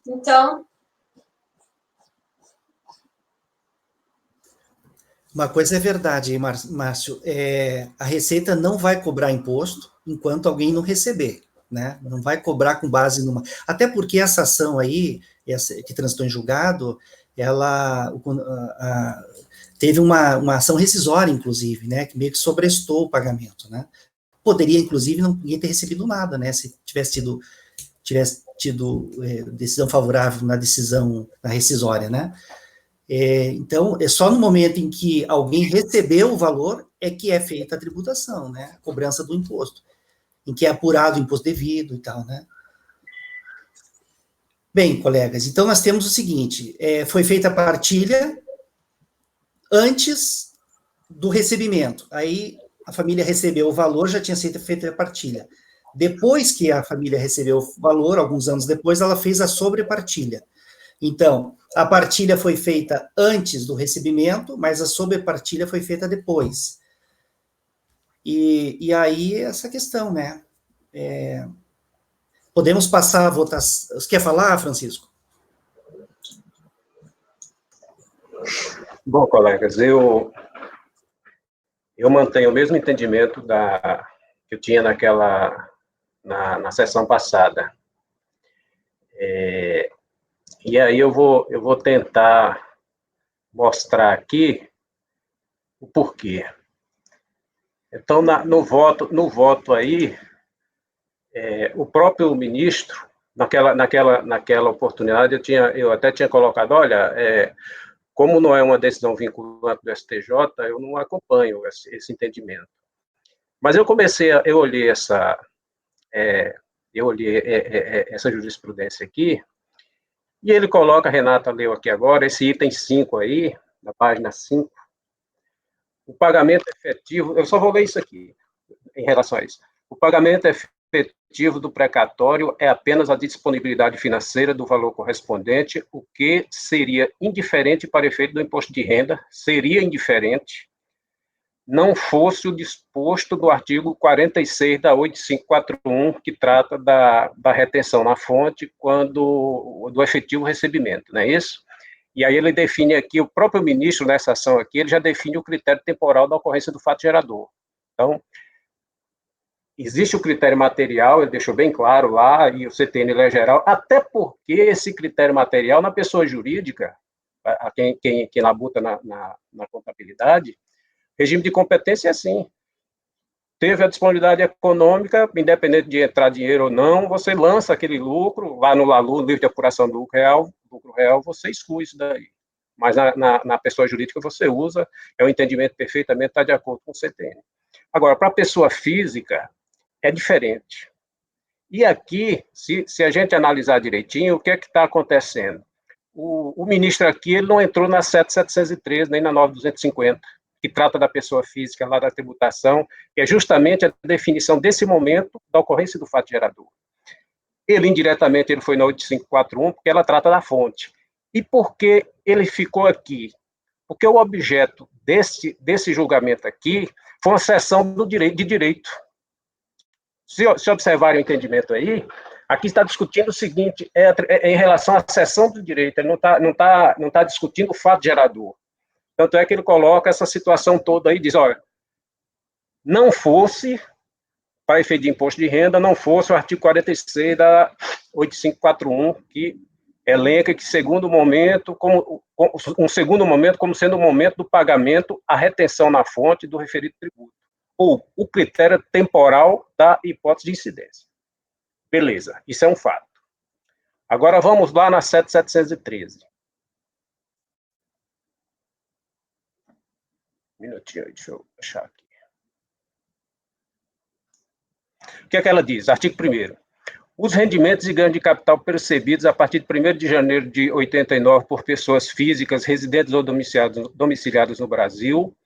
Então, uma coisa é verdade, hein, Márcio, a Receita não vai cobrar imposto enquanto alguém não receber, né? Não vai cobrar com base numa... Até porque essa ação aí, que transitou em julgado, ela teve uma ação rescisória, inclusive, né? Que meio que sobrestou o pagamento, né? Poderia, inclusive, ninguém ter recebido nada, né? Se tivesse tido decisão favorável na decisão, na rescisória, né? Então, é só no momento em que alguém recebeu o valor é que é feita a tributação, né? A cobrança do imposto, em que é apurado o imposto devido e tal, né? Bem, colegas, então nós temos o seguinte, foi feita a partilha antes do recebimento, aí a família recebeu o valor, já tinha sido feita a partilha. Depois que a família recebeu o valor, alguns anos depois, ela fez a sobrepartilha. Então, a partilha foi feita antes do recebimento, mas a sobrepartilha foi feita depois. E aí, essa questão, né? Podemos passar a votação. Você quer falar, Francisco? Bom, colegas, eu mantenho o mesmo entendimento que eu tinha na sessão passada. E aí eu vou tentar mostrar aqui o porquê. Então, no voto aí, o próprio ministro, naquela oportunidade, eu até tinha colocado, olha, como não é uma decisão vinculante do STJ, eu não acompanho esse entendimento. Mas eu olhei essa jurisprudência aqui, e ele coloca, a Renata leu aqui agora, esse item 5 aí, na página 5, o pagamento efetivo, eu só vou ler isso aqui, em relação a isso. O pagamento efetivo do precatório é apenas a disponibilidade financeira do valor correspondente, o que seria indiferente para efeito do imposto de renda, seria indiferente, não fosse o disposto do artigo 46 da 8541, que trata da retenção na fonte do efetivo recebimento, não é isso? E aí ele define aqui, o próprio ministro nessa ação aqui, ele já define o critério temporal da ocorrência do fato gerador. Então, existe o critério material, ele deixou bem claro lá, e o CTN ele é geral, até porque esse critério material, na pessoa jurídica, a quem labuta na contabilidade, regime de competência é assim. Teve a disponibilidade econômica, independente de entrar dinheiro ou não, você lança aquele lucro, lá no LALU, livro de apuração do lucro real, você exclui isso daí. Mas na pessoa jurídica você usa, é um entendimento perfeitamente, está de acordo com o CTN. Agora, para a pessoa física, é diferente. E aqui, se a gente analisar direitinho, o que é que está acontecendo? O ministro aqui, ele não entrou na 7713, nem na 9250, que trata da pessoa física lá da tributação, que é justamente a definição desse momento da ocorrência do fato gerador. Ele, indiretamente, ele foi na 8541, porque ela trata da fonte. E por que ele ficou aqui? Porque o objeto desse julgamento aqui foi uma cessão de direito. Se observarem o entendimento aí, aqui está discutindo o seguinte, em relação à cessão do direito, ele não tá discutindo o fato gerador. Tanto é que ele coloca essa situação toda aí, diz, olha, não fosse, para efeito de imposto de renda, não fosse o artigo 46 da 8541, que elenca que segundo momento, um segundo momento, como sendo o momento do pagamento, a retenção na fonte do referido tributo, ou o critério temporal da hipótese de incidência. Beleza, isso é um fato. Agora vamos lá na 7713. Minutinho aí, deixa eu achar aqui. O que é que ela diz? Artigo 1º. Os rendimentos e ganhos de capital percebidos a partir de 1º de janeiro de 89 por pessoas físicas residentes ou domiciliadas no Brasil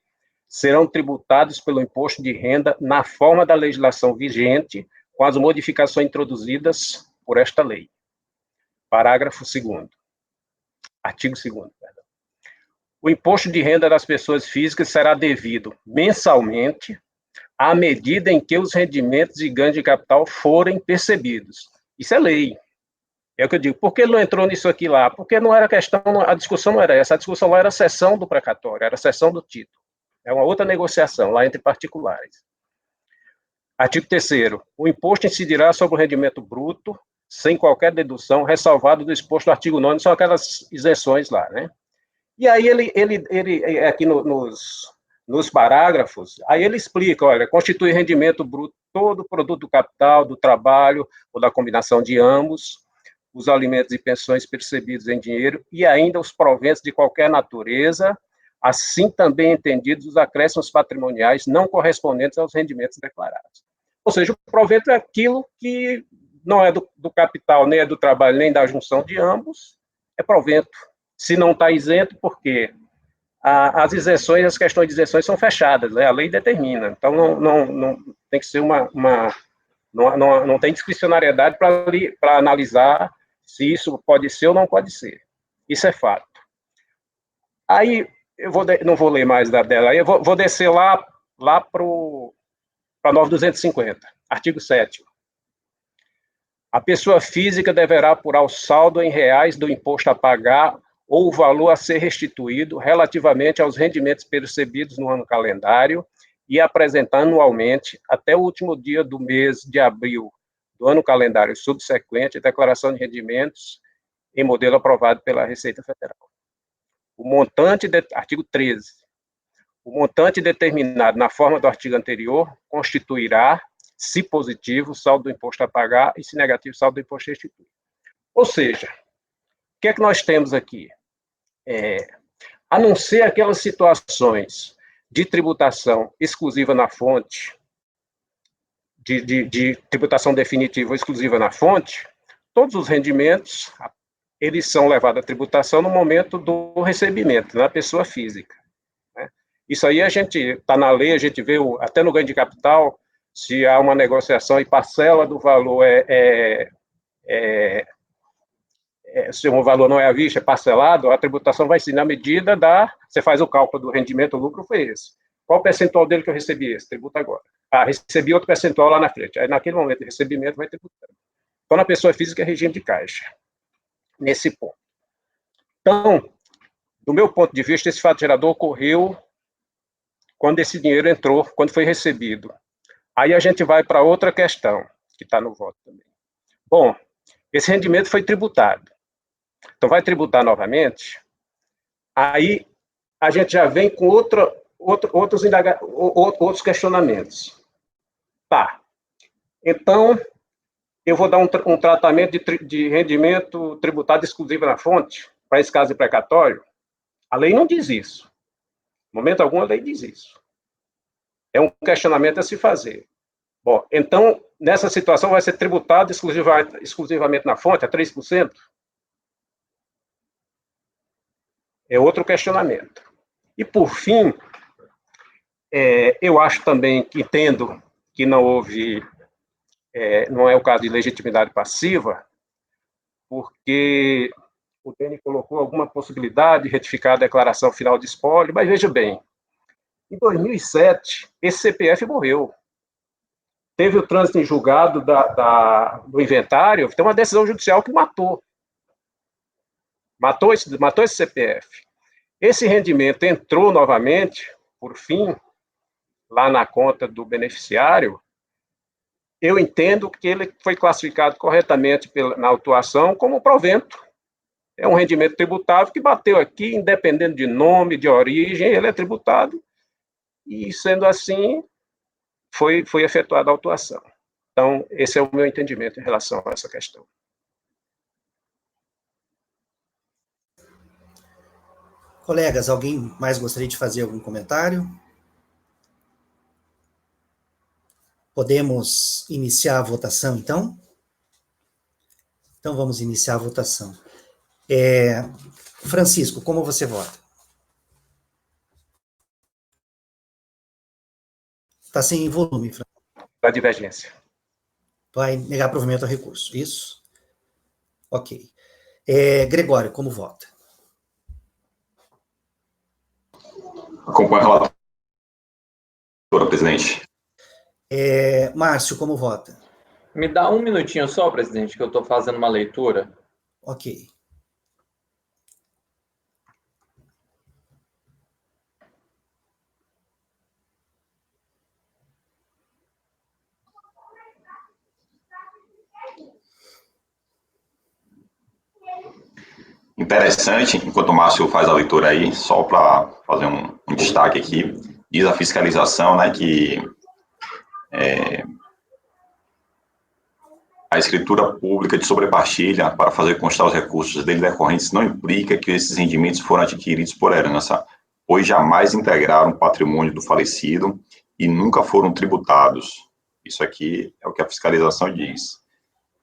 serão tributados pelo imposto de renda na forma da legislação vigente, com as modificações introduzidas por esta lei. Parágrafo 2º. Artigo 2º, perdão. O imposto de renda das pessoas físicas será devido mensalmente à medida em que os rendimentos e ganhos de capital forem percebidos. Isso é lei. É o que eu digo. Por que ele não entrou nisso aqui lá? Porque não era questão, a discussão não era essa. A discussão lá era a cessão do precatório, era a cessão do título. É uma outra negociação lá entre particulares. Artigo 3º. O imposto incidirá sobre o rendimento bruto, sem qualquer dedução, ressalvado do exposto do artigo 9º, são aquelas isenções lá, né? E aí ele aqui nos parágrafos, aí ele explica, olha, constitui rendimento bruto todo o produto do capital, do trabalho, ou da combinação de ambos, os alimentos e pensões percebidos em dinheiro, e ainda os proventos de qualquer natureza, assim também entendidos os acréscimos patrimoniais não correspondentes aos rendimentos declarados. Ou seja, o provento é aquilo que não é do capital, nem é do trabalho, nem da junção de ambos, é provento. Se não está isento, por quê? As isenções, as questões de isenções são fechadas, né? A lei determina. Então, não tem que ser não tem discricionariedade para analisar se isso pode ser ou não pode ser. Isso é fato. Aí, não vou ler mais dela, aí eu vou descer lá para a 9250, artigo 7º. A pessoa física deverá apurar o saldo em reais do imposto a pagar ou o valor a ser restituído relativamente aos rendimentos percebidos no ano calendário e apresentar anualmente, até o último dia do mês de abril do ano calendário subsequente, a declaração de rendimentos em modelo aprovado pela Receita Federal. O montante, artigo 13, o montante determinado na forma do artigo anterior constituirá, se positivo, saldo do imposto a pagar e, se negativo, saldo do imposto restituído. Ou seja, o que é que nós temos aqui? A não ser aquelas situações de tributação exclusiva na fonte, de tributação definitiva ou exclusiva na fonte, todos os rendimentos, eles são levados à tributação no momento do recebimento, na pessoa física. Né? Isso aí a gente, está na lei, a gente vê, até no ganho de capital, se há uma negociação e parcela do valor se o valor não é à vista, é parcelado, a tributação vai ser na medida você faz o cálculo do rendimento, o lucro foi esse. Qual o percentual dele que eu recebi esse? Tributa agora. Recebi outro percentual lá na frente. Aí, naquele momento de recebimento, vai tributar. Então, na pessoa física, é regime de caixa. Nesse ponto. Então, do meu ponto de vista, esse fato gerador ocorreu quando esse dinheiro entrou, quando foi recebido. Aí a gente vai para outra questão, que está no voto também. Bom, esse rendimento foi tributado. Então, vai tributar novamente, aí a gente já vem com outros questionamentos. Tá. Então, eu vou dar um tratamento de rendimento tributado exclusivo na fonte, para esse caso de precatório. A lei não diz isso. No momento algum, a lei diz isso. É um questionamento a se fazer. Bom, então, nessa situação, vai ser tributado exclusivamente na fonte, a 3%? É outro questionamento. E, por fim, eu acho também, entendo que não houve, não é o caso de legitimidade passiva, porque o DENI colocou alguma possibilidade de retificar a declaração final de espólio, mas veja bem, em 2007, esse CPF morreu. Teve o trânsito em julgado do inventário, tem uma decisão judicial que matou esse CPF. Esse rendimento entrou novamente, por fim, lá na conta do beneficiário. Eu entendo que ele foi classificado corretamente na autuação como provento. É um rendimento tributável que bateu aqui, independente de nome, de origem, ele é tributado, e, sendo assim, foi efetuada a autuação. Então, esse é o meu entendimento em relação a essa questão. Colegas, alguém mais gostaria de fazer algum comentário? Podemos iniciar a votação, então? Então, vamos iniciar a votação. Francisco, como você vota? Está sem volume, Francisco. Da divergência. Vai negar provimento ao recurso, isso? Ok. Gregório, como vota? Acompanho a relatora, presidente. Márcio, como vota? Me dá um minutinho só, presidente, que eu estou fazendo uma leitura. Ok. Interessante, enquanto o Márcio faz a leitura aí, só para fazer um destaque aqui, diz a fiscalização, né, que a escritura pública de sobrepartilha para fazer constar os recursos dele decorrentes não implica que esses rendimentos foram adquiridos por herança, pois jamais integraram o patrimônio do falecido e nunca foram tributados. Isso aqui é o que a fiscalização diz.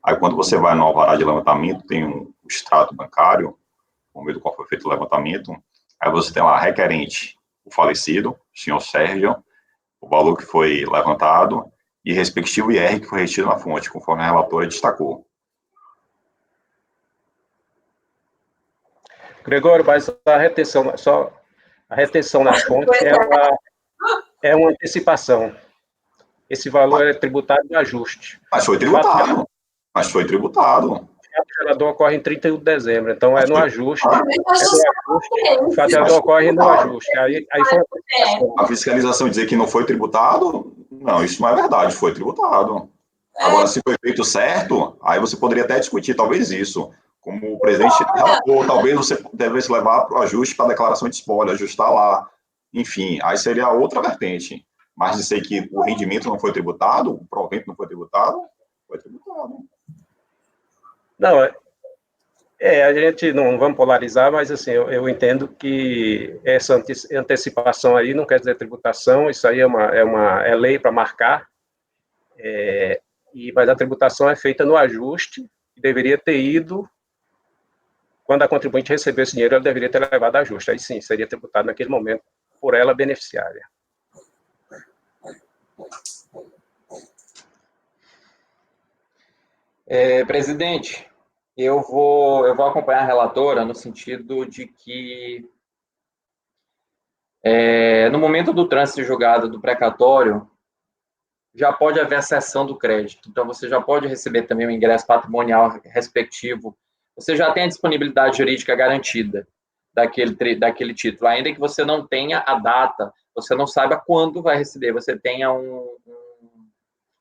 Aí, quando você vai no alvará de levantamento, tem um extrato bancário, por meio do qual foi feito o levantamento, aí você tem lá requerente, o falecido, o senhor Sérgio, o valor que foi levantado e respectivo IR que foi retido na fonte, conforme a relatora destacou. Gregório, mas a retenção na fonte é uma antecipação. Esse valor é tributado de ajuste. Mas foi tributado. O fato gerador ocorre em 31 de dezembro, então é no ajuste. O fato gerador ocorre no ajuste. Aí foi a fiscalização dizer que não foi tributado, não, isso não é verdade, foi tributado. Agora, se foi feito certo, aí você poderia até discutir, talvez isso, como o presidente relatou, talvez você devesse levar para o ajuste para a declaração de espólio, ajustar lá, enfim, aí seria outra vertente. Mas dizer que o rendimento não foi tributado, o provento não foi tributado, foi tributado. Não, a gente não vamos polarizar, mas assim, eu entendo que essa antecipação aí não quer dizer tributação, isso aí é lei para marcar, mas a tributação é feita no ajuste, que deveria ter ido, quando a contribuinte recebeu esse dinheiro, ela deveria ter levado a ajuste, aí sim, seria tributado naquele momento por ela beneficiária. Presidente, eu vou acompanhar a relatora no sentido de que, no momento do trânsito julgado do precatório, já pode haver a cessão do crédito. Então, você já pode receber também o ingresso patrimonial respectivo. Você já tem a disponibilidade jurídica garantida daquele título, ainda que você não tenha a data, você não saiba quando vai receber, você tenha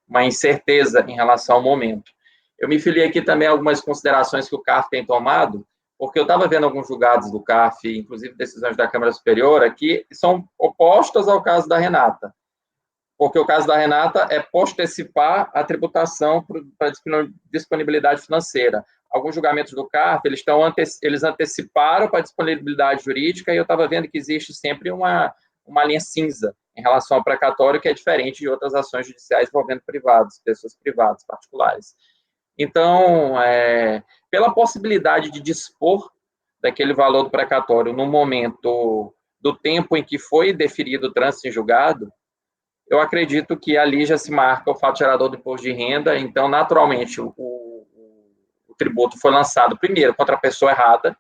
uma incerteza em relação ao momento. Eu me filiei aqui também a algumas considerações que o CARF tem tomado, porque eu estava vendo alguns julgados do CARF, inclusive decisões da Câmara Superior, aqui, que são opostas ao caso da Renata. Porque o caso da Renata é postecipar a tributação para disponibilidade financeira. Alguns julgamentos do CARF, eles anteciparam para a disponibilidade jurídica, e eu estava vendo que existe sempre uma linha cinza em relação ao precatório, que é diferente de outras ações judiciais envolvendo privados, pessoas privadas, particulares. Então, pela possibilidade de dispor daquele valor do precatório no momento do tempo em que foi deferido o trânsito em julgado, eu acredito que ali já se marca o fato gerador do imposto de renda, então, naturalmente, o tributo foi lançado primeiro contra a pessoa errada,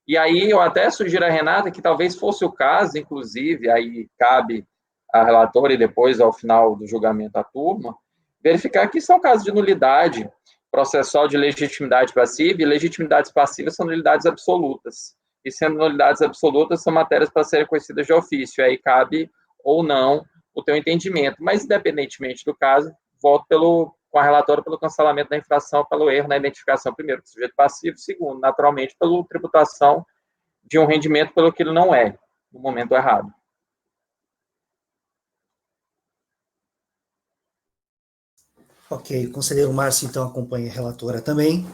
e aí eu até sugiro a Renata que talvez fosse o caso, inclusive, aí cabe à relatora e depois, ao final do julgamento, à turma, verificar que são casos de nulidade processual de legitimidade passiva, e legitimidades passivas são nulidades absolutas. E sendo nulidades absolutas, são matérias para serem conhecidas de ofício, aí cabe ou não o teu entendimento. Mas, independentemente do caso, voto com a relatora pelo cancelamento da infração, pelo erro na identificação, primeiro, do sujeito passivo, segundo, naturalmente, pela tributação de um rendimento pelo que ele não é, no momento errado. Ok, o conselheiro Márcio, então, acompanha a relatora também.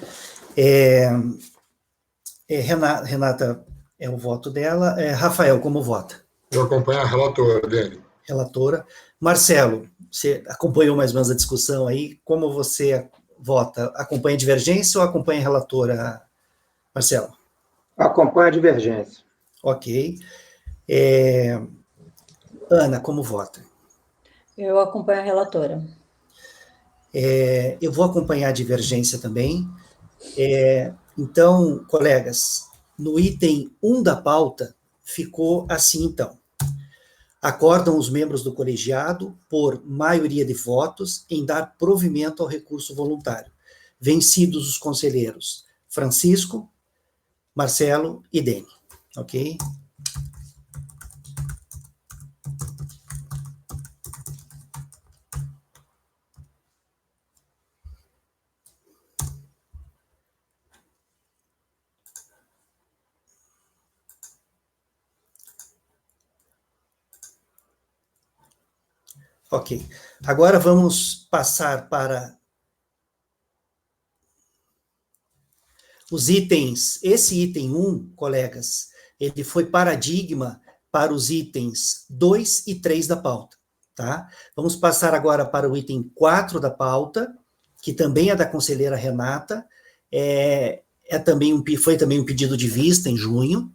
Renata, é o voto dela. Rafael, como vota? Eu acompanho a relatora dele. Relatora. Marcelo, você acompanhou mais ou menos a discussão aí, como você vota? Acompanha a divergência ou acompanha a relatora, Marcelo? Acompanha a divergência. Ok. Ana, como vota? Eu acompanho a relatora. Eu vou acompanhar a divergência também. Então, colegas, no item 1 da pauta, ficou assim, então. Acordam os membros do colegiado, por maioria de votos, em dar provimento ao recurso voluntário. Vencidos os conselheiros Francisco, Marcelo e Dene. Ok? Ok. Agora vamos passar para os itens. Esse item 1, colegas, ele foi paradigma para os itens 2 e 3 da pauta, tá? Vamos passar agora para o item 4 da pauta, que também é da conselheira Renata, foi também um pedido de vista em junho,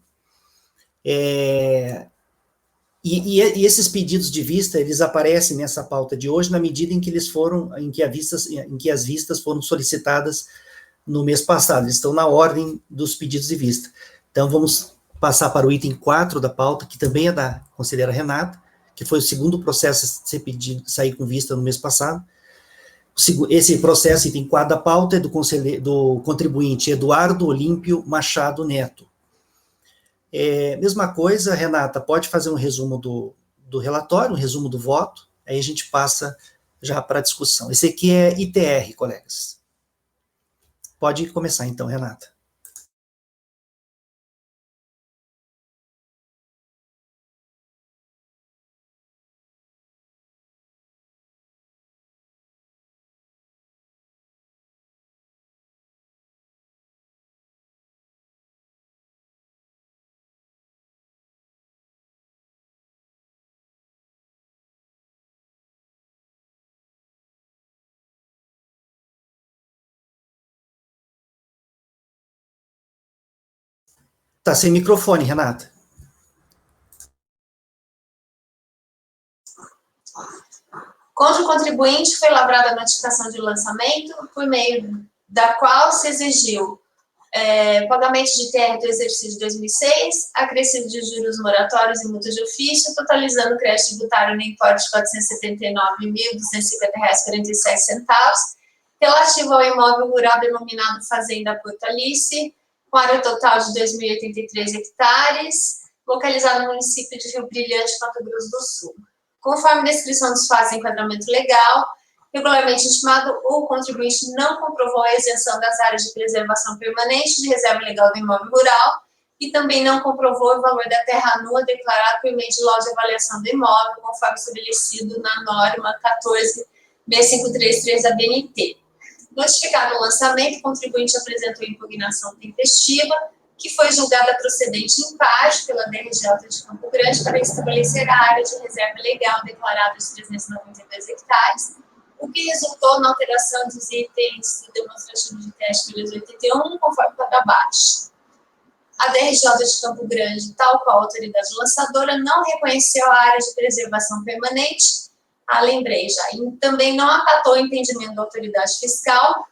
e esses pedidos de vista, eles aparecem nessa pauta de hoje na medida em que em que as vistas foram solicitadas no mês passado, eles estão na ordem dos pedidos de vista. Então, vamos passar para o item 4 da pauta, que também é da conselheira Renata, que foi o segundo processo a ser pedido, sair com vista no mês passado. Esse processo, item 4 da pauta, é do contribuinte Eduardo Olímpio Machado Neto. Mesma coisa, Renata, pode fazer um resumo do relatório, um resumo do voto, aí a gente passa já para a discussão. Esse aqui é ITR, colegas. Pode começar então, Renata. Está sem microfone, Renata. Contra o contribuinte foi lavrada a notificação de lançamento, por meio da qual se exigiu pagamento de TR do exercício de 2006, acrescido de juros moratórios e multas de ofício, totalizando o crédito tributário no importe de R$ 479.250,47, relativo ao imóvel rural denominado Fazenda Porto Alice, com área total de 2.083 hectares, localizado no município de Rio Brilhante, Mato Grosso do Sul. Conforme descrição dos fatos em enquadramento legal, regularmente intimado, o contribuinte não comprovou a isenção das áreas de preservação permanente de reserva legal do imóvel rural e também não comprovou o valor da terra nua declarado por meio de laudo de avaliação do imóvel, conforme estabelecido na norma 14653 da BNT. Notificado o lançamento, o contribuinte apresentou impugnação tempestiva, que foi julgada procedente em parte pela DRJ de Campo Grande para estabelecer a área de reserva legal declarada de 392 hectares, o que resultou na alteração dos itens do demonstrativo de teste 381, conforme para baixo. A DRJ de Campo Grande, tal qual a autoridade lançadora, não reconheceu a área de preservação permanente, lembrei já, e também não acatou o entendimento da autoridade fiscal,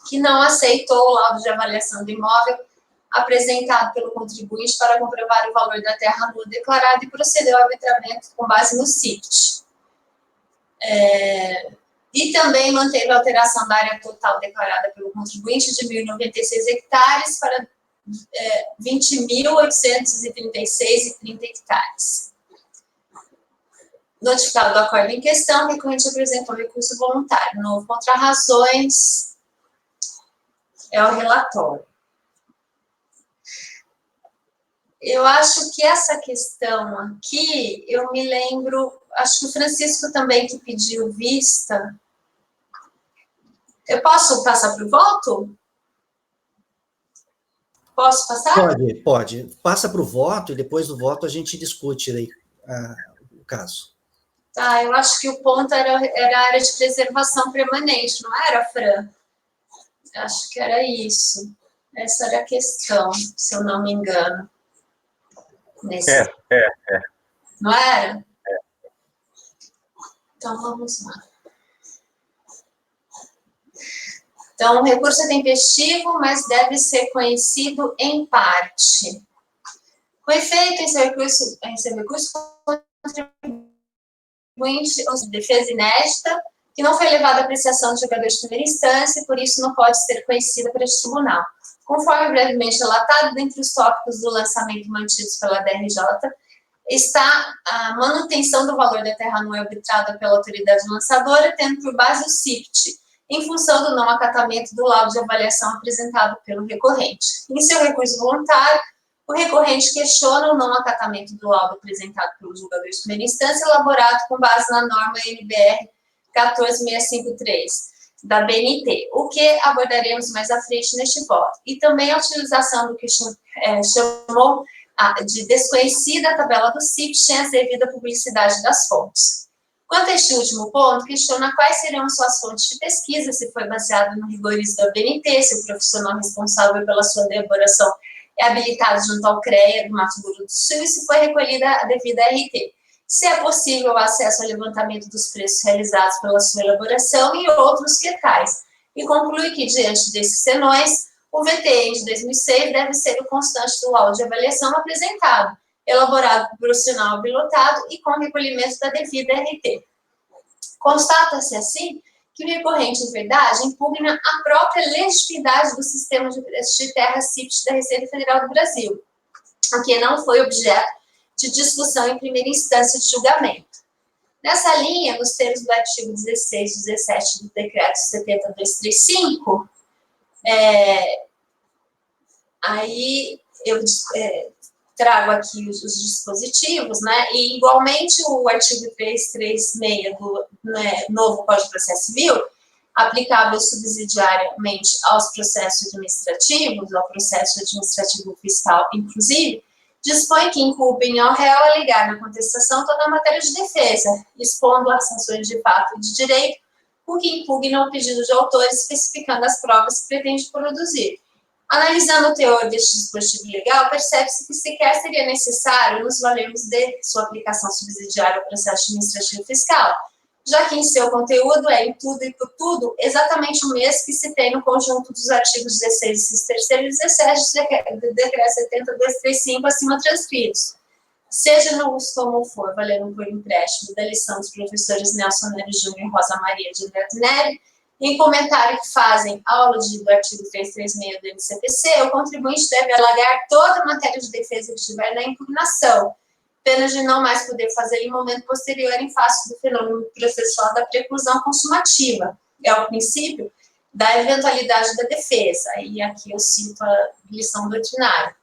que não aceitou o laudo de avaliação do imóvel apresentado pelo contribuinte para comprovar o valor da terra nua declarada e procedeu ao arbitramento com base no CIPT. E também manteve a alteração da área total declarada pelo contribuinte de 1.096 hectares para 20.836,30 hectares. Notificado do acordo em questão, o recorrente apresentou recurso voluntário. Novo contra razões é o relatório. Eu acho que essa questão aqui, eu me lembro, acho que o Francisco também que pediu vista. Eu posso passar para o voto? Posso passar? Pode. Passa para o voto e depois do voto a gente discute aí, o caso. Tá, eu acho que o ponto era a área de preservação permanente, não era, Fran? Acho que era isso. Essa era a questão, se eu não me engano. Não era? Então, vamos lá. Então, o recurso é tempestivo, mas deve ser conhecido em parte. Com efeito, em seu recurso contribuinte de defesa inédita, que não foi levada à apreciação do jogador de primeira instância e, por isso, não pode ser conhecida por este tribunal. Conforme brevemente relatado, dentre os tópicos do lançamento mantidos pela DRJ, está a manutenção do valor da terra nua arbitrada pela autoridade lançadora, tendo por base o CIPT, em função do não acatamento do laudo de avaliação apresentado pelo recorrente. Em seu recurso voluntário, o recorrente questiona o não acatamento do laudo apresentado pelo julgador de primeira instância, elaborado com base na norma NBR 14653 da BNT, o que abordaremos mais à frente neste voto. E também a utilização do que chamou de desconhecida a tabela do CIPT sem a devida publicidade das fontes. Quanto a este último ponto, questiona quais serão suas fontes de pesquisa, se foi baseado no rigorismo da BNT, se o profissional responsável pela sua elaboração é habilitado junto ao CREA do Mato Grosso do Sul e se foi recolhida a devida RT. Se é possível o acesso ao levantamento dos preços realizados pela sua elaboração e outros que tais. E conclui que, diante desses senões, o VTN de 2006 deve ser o constante do laudo de avaliação apresentado, elaborado por profissional habilitado e com recolhimento da devida RT. Constata-se, assim, que o recorrente, em verdade, impugna a própria legitimidade do sistema de preços de terra CIPT da Receita Federal do Brasil, o que não foi objeto de discussão em primeira instância de julgamento. Nessa linha, nos termos do artigo 16 e 17 do Decreto 70235, aí eu trago aqui os dispositivos, né, e igualmente o artigo 336 do novo Código de Processo Civil, aplicável subsidiariamente aos processos administrativos, ao processo administrativo fiscal, inclusive, dispõe que inculpem ao réu alegar na contestação toda a matéria de defesa, expondo as sanções de fato e de direito, o que impugna o pedido de autor, especificando as provas que pretende produzir. Analisando o teor deste dispositivo legal, percebe-se que sequer seria necessário nos valermos de sua aplicação subsidiária ao processo administrativo fiscal, já que em seu conteúdo é, em tudo e por tudo, exatamente o mesmo que se tem no conjunto dos artigos 16, 3 e 17 do Decreto 70235 acima transcritos. Seja no uso como for, valendo por empréstimo da lição dos professores Nelson Nery Júnior e Rosa Maria de Neto Nery, em comentário que fazem ao aludido do artigo 336 do MCPC, o contribuinte deve alegar toda a matéria de defesa que estiver na impugnação, pena de não mais poder fazer em momento posterior em face do fenômeno processual da preclusão consumativa. É o princípio da eventualidade da defesa, e aqui eu cito a lição doutrinária.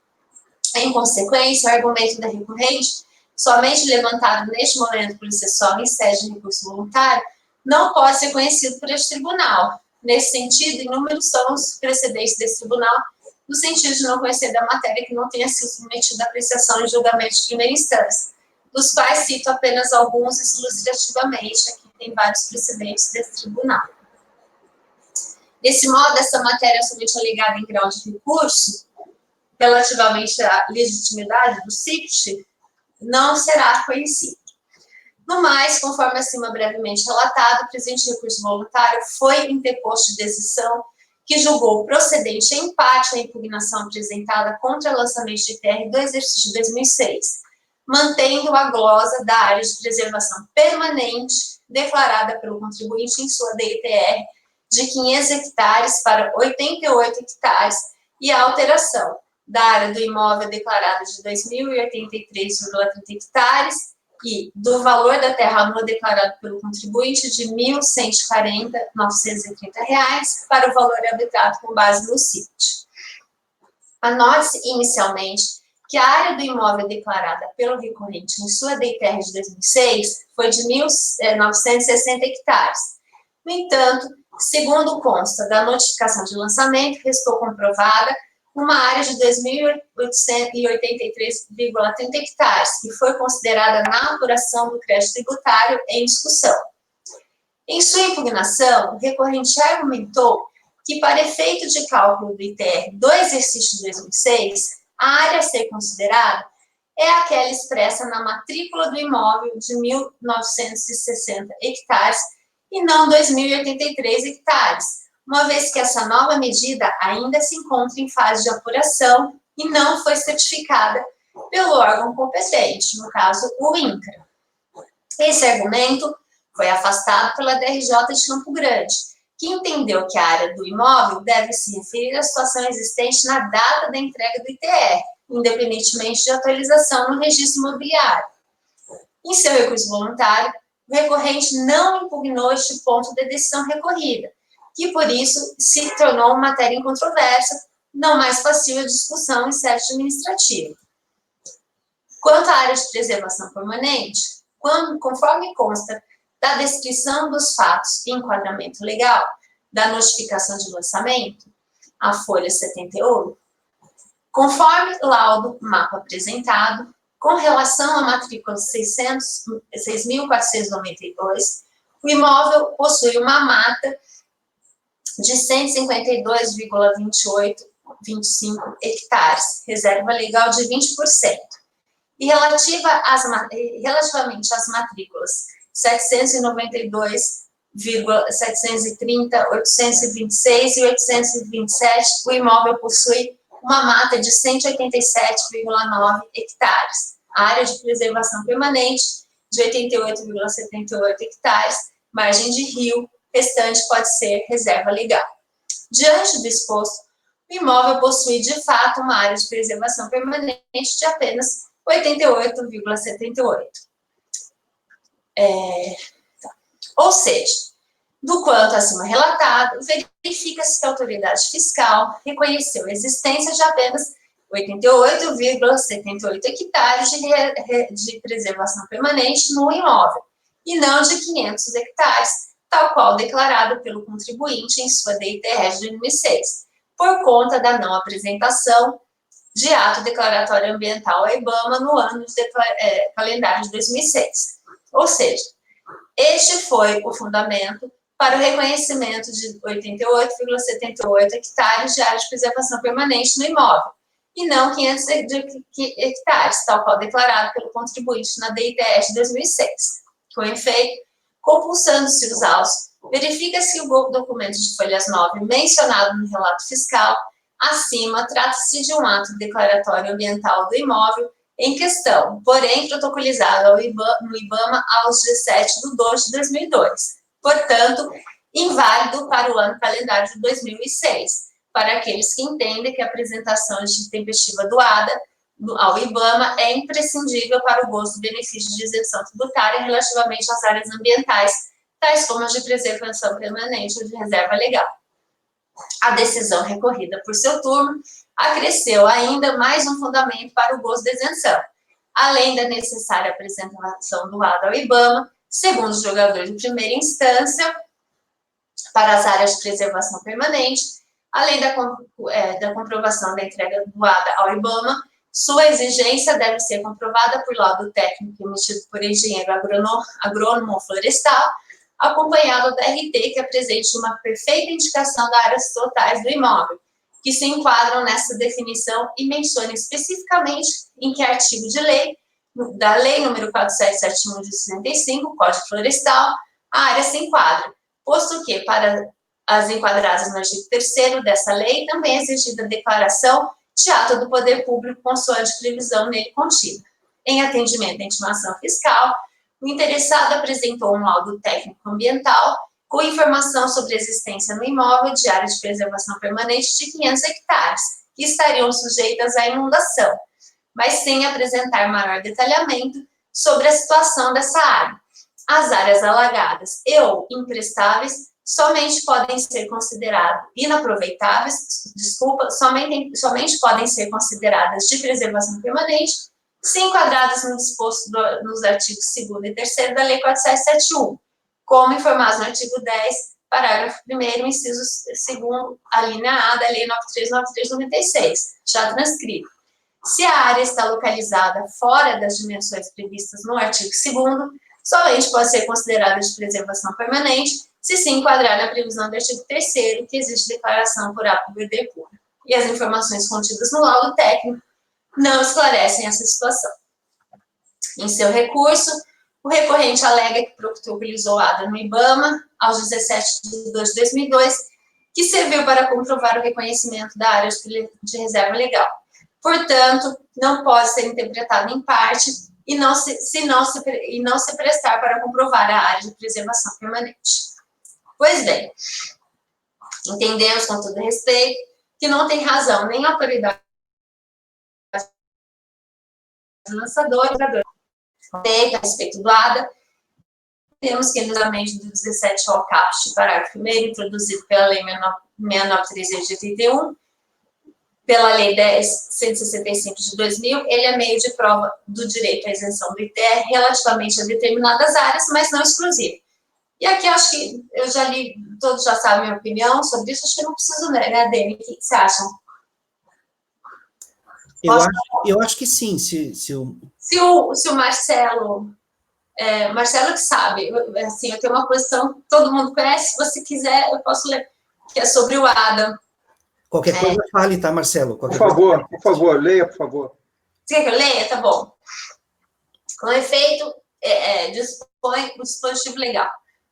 Em consequência, o argumento da recorrente, somente levantado neste momento processual em sede de recurso voluntário, não pode ser conhecido por este tribunal. Nesse sentido, inúmeros são os precedentes desse tribunal, no sentido de não conhecer da matéria que não tenha sido submetida à apreciação em julgamento de primeira instância, dos quais cito apenas alguns ilustrativamente, aqui tem vários precedentes desse tribunal. Desse modo, essa matéria somente alegada em grau de recurso, relativamente à legitimidade do CIPT, não será conhecida. No mais, conforme acima brevemente relatado, o presente recurso voluntário foi interposto de decisão que julgou procedente em empate a impugnação apresentada contra o lançamento de TR do exercício de 2006, mantendo a glosa da área de preservação permanente declarada pelo contribuinte em sua DITR de 500 hectares para 88 hectares e a alteração da área do imóvel declarada de 2.083,30 hectares e do valor da terra nua declarado pelo contribuinte de R$ 1.140.930 para o valor arbitrado com base no CIPT. Anote-se inicialmente que a área do imóvel declarada pelo recorrente em sua DITR de 2006 foi de 1.960 hectares. No entanto, segundo consta da notificação de lançamento, restou comprovada uma área de 2.883,30 hectares, que foi considerada na apuração do crédito tributário em discussão. Em sua impugnação, o recorrente argumentou que, para efeito de cálculo do ITR do exercício de 2006, a área a ser considerada é aquela expressa na matrícula do imóvel de 1.960 hectares e não 2.083 hectares, uma vez que essa nova medida ainda se encontra em fase de apuração e não foi certificada pelo órgão competente, no caso, o INCRA. Esse argumento foi afastado pela DRJ de Campo Grande, que entendeu que a área do imóvel deve se referir à situação existente na data da entrega do ITR, independentemente de atualização no registro imobiliário. Em seu recurso voluntário, o recorrente não impugnou este ponto da decisão recorrida, que por isso se tornou matéria incontroversa, não mais passível de discussão em sede administrativa. Quanto à área de preservação permanente, conforme consta da descrição dos fatos e enquadramento legal da notificação de lançamento, a folha 78, conforme laudo mapa apresentado, com relação à matrícula 6.492, o imóvel possui uma mata de 152,25 hectares, reserva legal de 20%. E relativamente às matrículas 792,730, 826 e 827, o imóvel possui uma mata de 187,9 hectares, área de preservação permanente de 88,78 hectares, margem de rio, restante pode ser reserva legal. Diante do exposto, o imóvel possui, de fato, uma área de preservação permanente de apenas 88,78. Ou seja, do quanto acima relatado, verifica-se que a autoridade fiscal reconheceu a existência de apenas 88,78 hectares de preservação permanente no imóvel, e não de 500 hectares, tal qual declarado pelo contribuinte em sua DITR de 2006, por conta da não apresentação de ato declaratório ambiental ao IBAMA no ano de calendário de 2006. Ou seja, este foi o fundamento para o reconhecimento de 88,78 hectares de área de preservação permanente no imóvel, e não 500 hectares, tal qual declarado pelo contribuinte na DITR de 2006. Com efeito, compulsando-se os autos, verifica-se que o documento de folhas 9 mencionado no relato fiscal acima trata-se de um ato declaratório ambiental do imóvel em questão, porém protocolizado no IBAMA aos 17/2 de 2002. Portanto, inválido para o ano calendário de 2006, para aqueles que entendem que a apresentação de tempestiva doada ao IBAMA é imprescindível para o gozo do benefício de isenção tributária relativamente às áreas ambientais, tais como as de preservação permanente ou de reserva legal. A decisão recorrida por seu turno acresceu ainda mais um fundamento para o gozo da isenção, além da necessária apresentação do ato ao IBAMA, segundo os julgadores de primeira instância, para as áreas de preservação permanente, além da comprovação da entrega doada ao IBAMA, sua exigência deve ser comprovada por laudo técnico emitido por engenheiro agrônomo florestal, acompanhado da RT que apresente uma perfeita indicação das áreas totais do imóvel, que se enquadram nessa definição e menciona especificamente em que artigo de lei, da Lei nº 4771 de 65, Código Florestal, a área se enquadra, posto que, para as enquadradas no artigo 3º dessa lei, também é exigida a declaração de ato do poder público consoante previsão nele contida. Em atendimento à intimação fiscal, o interessado apresentou um laudo técnico ambiental com informação sobre a existência no imóvel de área de preservação permanente de 500 hectares, que estariam sujeitas à inundação, mas sem apresentar maior detalhamento sobre a situação dessa área. As áreas alagadas e ou imprestáveis somente podem ser consideradas somente podem ser consideradas de preservação permanente se enquadradas no disposto nos artigos 2º e 3º da Lei 4771, como informado no artigo 10, parágrafo 1º, inciso 2º, a linha A da Lei 9393/96, já transcrito. Se a área está localizada fora das dimensões previstas no artigo 2º, somente pode ser considerada de preservação permanente se enquadrar na previsão do artigo 3º, que exige declaração por ato do poder público. E as informações contidas no laudo técnico não esclarecem essa situação. Em seu recurso, o recorrente alega que protocolizou a ata no IBAMA, aos 17/2 de 2002, que serviu para comprovar o reconhecimento da área de reserva legal. portanto, não pode ser interpretado em parte e não se prestar para comprovar a área de preservação permanente. Pois bem, entendemos com todo respeito que não tem razão nem a autoridade lançadora a respeito do ADA. Temos que, no regulamento do 17 ao caput, parágrafo 1º, introduzido pela Lei 693 de 81, pela Lei 10.165 de 2000, ele é meio de prova do direito à isenção do ITR relativamente a determinadas áreas, mas não exclusivo. E aqui, acho que eu já li, todos já sabem a minha opinião sobre isso, acho que eu não preciso ler, né, Dani? O que você acham? Eu acho que sim, se o Marcelo... Marcelo que sabe, assim, eu tenho uma posição que todo mundo conhece, se você quiser, eu posso ler, que é sobre o ADA. Qualquer coisa fale, tá, Marcelo? Por favor, leia, por favor. Você quer que eu leia? Tá bom. Com efeito, dispõe o dispositivo legal.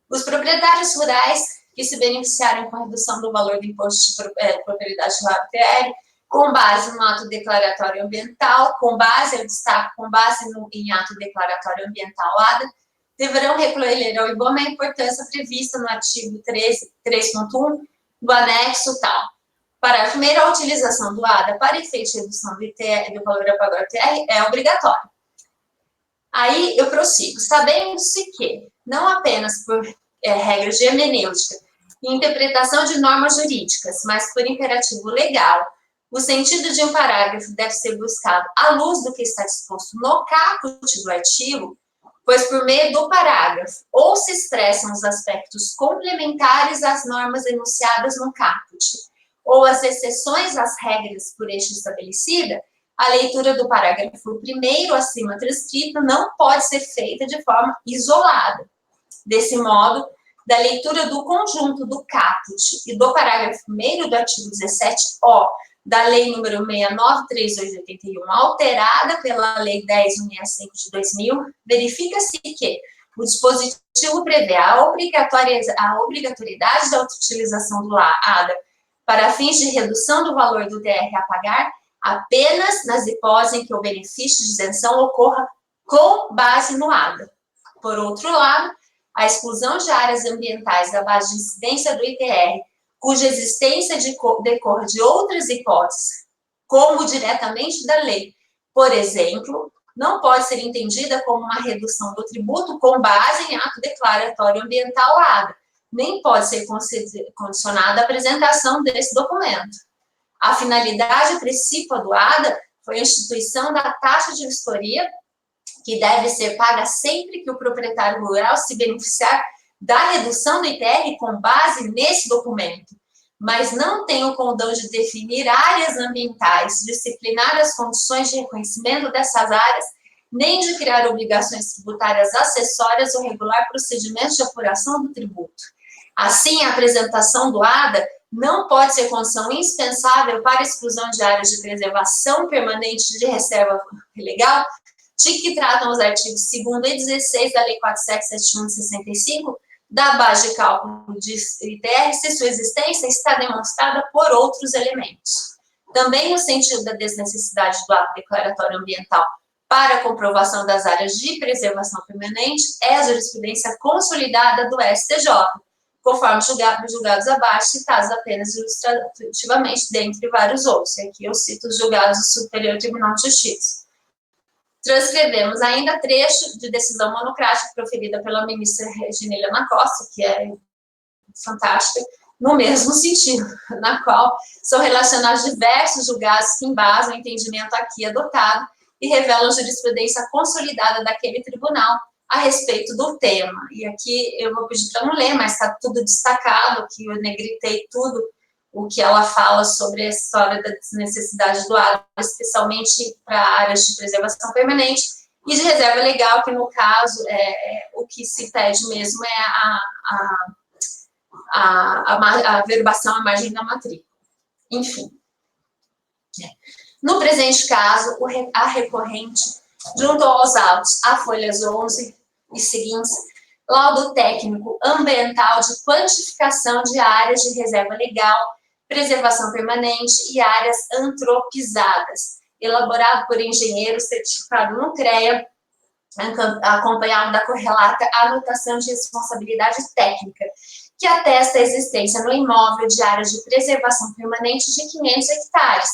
Os proprietários rurais que se beneficiaram com a redução do valor do imposto de propriedade rural (ITR), com base no ato declaratório ambiental, com base em ato declaratório ambiental ADA, deverão recolher ao IBAMA a importância prevista no artigo 3.1 do anexo tal. Parágrafo 1º, a utilização do ADA para efeito de redução do ITR, do valor a pagar ao ITR, é obrigatória. Aí eu prossigo. Sabendo-se que, não apenas por regras de hermenêutica e interpretação de normas jurídicas, mas por imperativo legal, o sentido de um parágrafo deve ser buscado à luz do que está disposto no caput do artigo, pois por meio do parágrafo ou se expressam os aspectos complementares às normas enunciadas no caput, ou as exceções às regras por este estabelecida, a leitura do parágrafo 1º acima transcrito não pode ser feita de forma isolada. Desse modo, da leitura do conjunto do caput e do parágrafo 1º do artigo 17-O da Lei número 693/81, alterada pela Lei 10.165 de 2000, verifica-se que o dispositivo prevê a obrigatoriedade da utilização do ADA para fins de redução do valor do TR a pagar apenas nas hipóteses em que o benefício de isenção ocorra com base no ADA. Por outro lado, a exclusão de áreas ambientais da base de incidência do ITR, cuja existência decorre de outras hipóteses, como diretamente da lei, por exemplo, não pode ser entendida como uma redução do tributo com base em ato declaratório ambiental ADA, nem pode ser condicionada à apresentação desse documento. A finalidade principal do ADA foi a instituição da taxa de vistoria, que deve ser paga sempre que o proprietário rural se beneficiar da redução do ITR com base nesse documento, mas não tem o condão de definir áreas ambientais, disciplinar as condições de reconhecimento dessas áreas, nem de criar obrigações tributárias acessórias ou regular procedimentos de apuração do tributo. Assim, a apresentação do ADA não pode ser condição indispensável para a exclusão de áreas de preservação permanente de reserva legal, de que tratam os artigos 2º e 16 da Lei 4.771 de 65, da base de cálculo de ITR, se sua existência está demonstrada por outros elementos. Também no sentido da desnecessidade do ato declaratório ambiental para a comprovação das áreas de preservação permanente, é a jurisprudência consolidada do STJ, conforme julgados abaixo, citados apenas ilustrativamente, dentre vários outros. E aqui eu cito os julgados do Superior Tribunal de Justiça. Transcrevemos ainda trecho de decisão monocrática proferida pela ministra Regina Helena Costa, que é fantástica, no mesmo sentido, na qual são relacionados diversos julgados que embasam o entendimento aqui adotado e revelam jurisprudência consolidada daquele tribunal a respeito do tema. E aqui eu vou pedir para não ler, mas está tudo destacado, que eu negritei tudo o que ela fala sobre a história da desnecessidade do ADA, especialmente para áreas de preservação permanente e de reserva legal, que no caso o que se pede mesmo é a verbação à margem da matrícula. Enfim. No presente caso, a recorrente, junto aos autos, a folhas 11 e seguintes, laudo técnico ambiental de quantificação de áreas de reserva legal, preservação permanente e áreas antropizadas, elaborado por engenheiro certificado no CREA, acompanhado da correlata anotação de responsabilidade técnica, que atesta a existência no imóvel de áreas de preservação permanente de 500 hectares,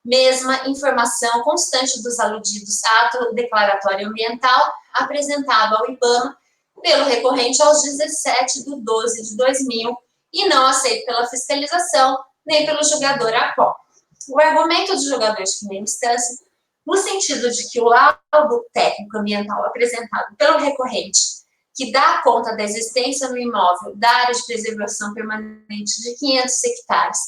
mesma informação constante dos aludidos ato declaratório ambiental apresentado ao IBAMA pelo recorrente aos 17/12/2000 e não aceito pela fiscalização nem pelo julgador ACOL. O argumento do julgador de primeira instância, no sentido de que o laudo técnico ambiental apresentado pelo recorrente, que dá conta da existência no imóvel da área de preservação permanente de 500 hectares,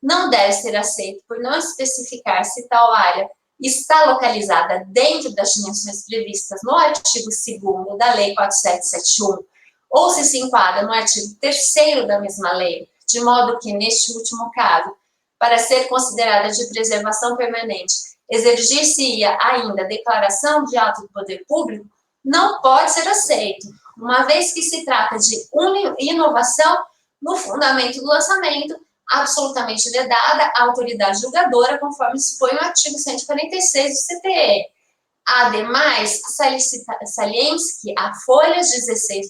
não deve ser aceito por não especificar se tal área está localizada dentro das dimensões previstas no artigo 2º da Lei 4771, ou se enquadra no artigo 3º da mesma lei, de modo que, neste último caso, para ser considerada de preservação permanente, exigir-se-ia ainda declaração de ato do poder público, não pode ser aceito, uma vez que se trata de inovação no fundamento do lançamento, absolutamente vedada à autoridade julgadora, conforme expõe o artigo 146 do CTE. Ademais, saliente que a folha 16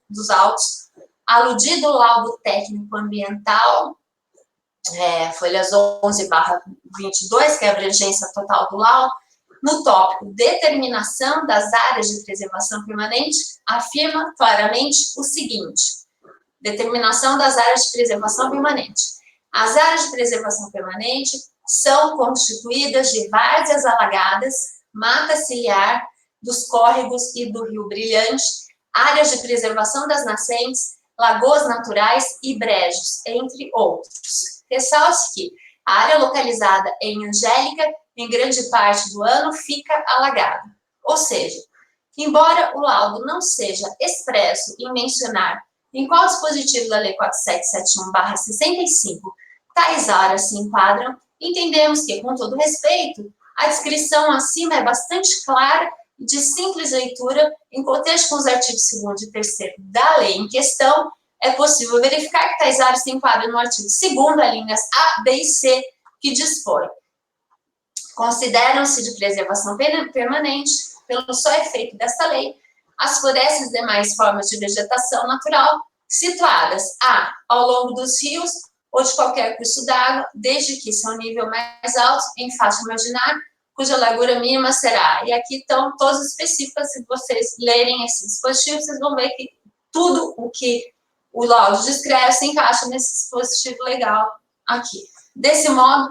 dos autos, aludido ao laudo técnico ambiental, folhas 11/22, que é a abrangência total do laudo, no tópico determinação das áreas de preservação permanente, afirma claramente o seguinte: determinação das áreas de preservação permanente. As áreas de preservação permanente são constituídas de várzeas alagadas, mata ciliar, dos córregos e do Rio Brilhante, áreas de preservação das nascentes, lagoas naturais e brejos, entre outros. Ressalte que a área localizada em Angélica, em grande parte do ano, fica alagada. Ou seja, embora o laudo não seja expresso em mencionar em qual dispositivo da Lei 4771/65 tais áreas se enquadram, entendemos que, com todo respeito, a descrição acima é bastante clara e de simples leitura, em contexto com os artigos 2º e 3º da lei em questão, é possível verificar que tais áreas se enquadram no artigo 2º, alíneas A, B e C, que dispõe: consideram-se de preservação permanente, pelo só efeito desta lei, as florestas e demais formas de vegetação natural situadas a, ao longo dos rios ou de qualquer curso d'água, desde que seu nível mais alto, em faixa marginal, cuja largura mínima será. E aqui estão todos os específicos, se vocês lerem esse dispositivo, vocês vão ver que tudo o que o laudo descreve se encaixa nesse dispositivo legal aqui. Desse modo,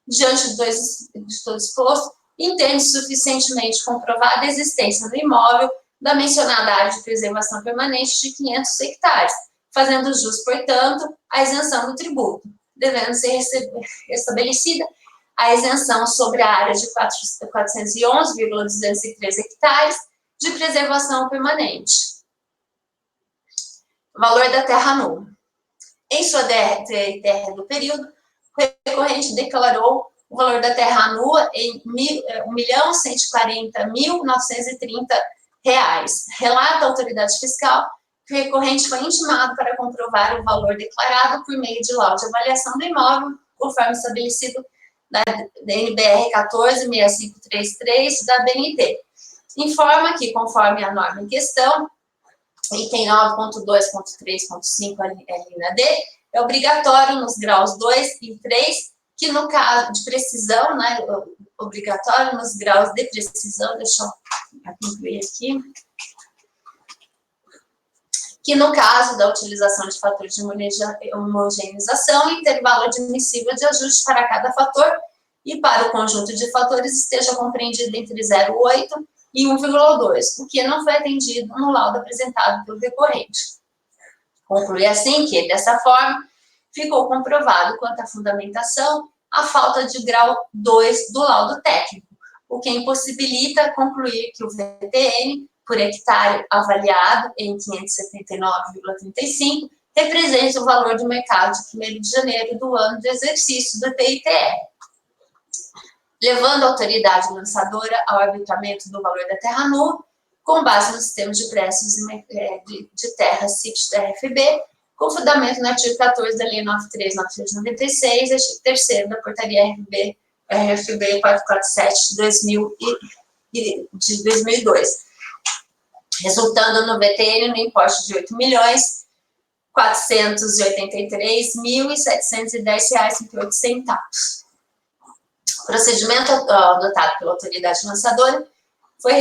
diante de todo exposto, entende suficientemente comprovada a existência do imóvel da mencionada área de preservação permanente de 500 hectares, fazendo jus, portanto, à isenção do tributo, devendo ser estabelecida a isenção sobre a área de 411,203 hectares de preservação permanente. Valor da terra nua. Em sua terra do período, o recorrente declarou o valor da terra nua em R$ 1.140.930. Relata a autoridade fiscal que o recorrente foi intimado para comprovar o valor declarado por meio de laudo de avaliação do imóvel, conforme estabelecido na DNBR 146533 da BNT. Informa que, conforme a norma em questão, item 9.2.3.5, alínea D, é obrigatório nos graus 2 e 3, que no caso de precisão, né, obrigatório nos graus de precisão, deixa eu concluir aqui, que no caso da utilização de fatores de homogeneização, o intervalo admissível de ajuste para cada fator e para o conjunto de fatores esteja compreendido entre 0,8 e 1,2, o que não foi atendido no laudo apresentado pelo recorrente. Conclui assim que, dessa forma, ficou comprovado quanto à fundamentação a falta de grau 2 do laudo técnico, o que impossibilita concluir que o VTN, por hectare avaliado em 579,35, representa o valor do mercado de 1º de janeiro do ano de exercício do TITR. Levando a autoridade lançadora ao arbitramento do valor da terra nua, com base no sistema de preços de terra CIT da RFB, com fundamento no artigo 14 da Lei 93.996, artigo 3º da Portaria RFB RFB 447 de 2002, resultando no VTN no importe de R$ 8.483.710,38. O procedimento adotado pela autoridade lançadora foi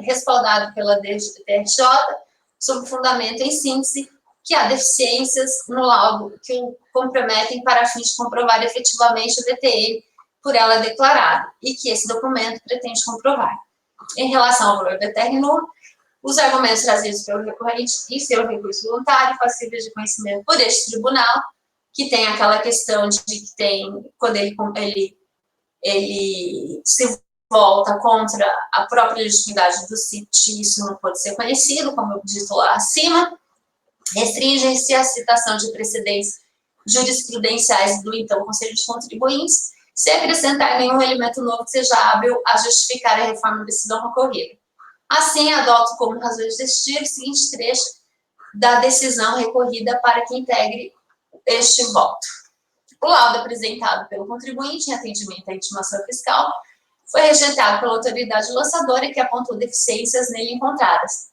respaldado pela DRJ sob o fundamento, em síntese, que há deficiências no laudo que o comprometem para fins de comprovar efetivamente o VTN por ela declarado, e que esse documento pretende comprovar. Em relação ao valor da terra nua, os argumentos trazidos pelo recorrente e seu recurso voluntário, passíveis de conhecimento por este tribunal, que tem aquela questão de que tem, quando ele se volta contra a própria legitimidade do CIT, isso não pode ser conhecido, como eu dito lá acima, restringem-se à citação de precedentes jurisprudenciais do então Conselho de Contribuintes, sem acrescentar nenhum elemento novo que seja hábil a justificar a reforma da decisão recorrida. Assim, adoto como razões deste dia o seguinte trecho da decisão recorrida para que integre este voto. O laudo apresentado pelo contribuinte em atendimento à intimação fiscal foi rejeitado pela autoridade lançadora, que apontou deficiências nele encontradas,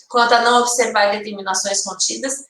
quanto a não observar determinações contidas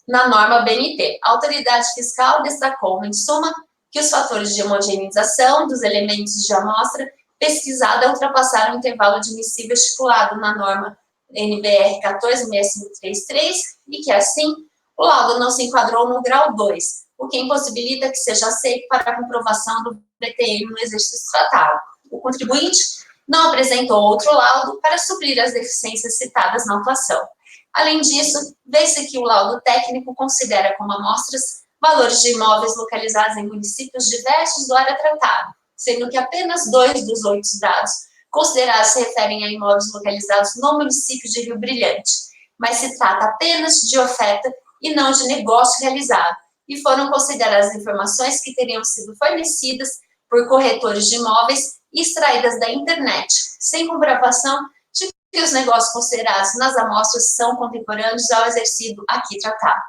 na norma BNT. A autoridade fiscal destacou, em suma, que os fatores de homogeneização dos elementos de amostra pesquisada ultrapassaram o intervalo admissível estipulado na norma NBR 146533 e que, assim, o laudo não se enquadrou no grau 2, o que impossibilita que seja aceito para a comprovação do VTN no exercício tratado. O contribuinte não apresentou outro laudo para suprir as deficiências citadas na autuação. Além disso, vê-se que o laudo técnico considera como amostras valores de imóveis localizados em municípios diversos do área tratada, sendo que apenas 2 dos 8 dados considerados se referem a imóveis localizados no município de Rio Brilhante, mas se trata apenas de oferta e não de negócio realizado, e foram consideradas informações que teriam sido fornecidas por corretores de imóveis e extraídas da internet, sem comprovação de que os negócios considerados nas amostras são contemporâneos ao exercido aqui tratado.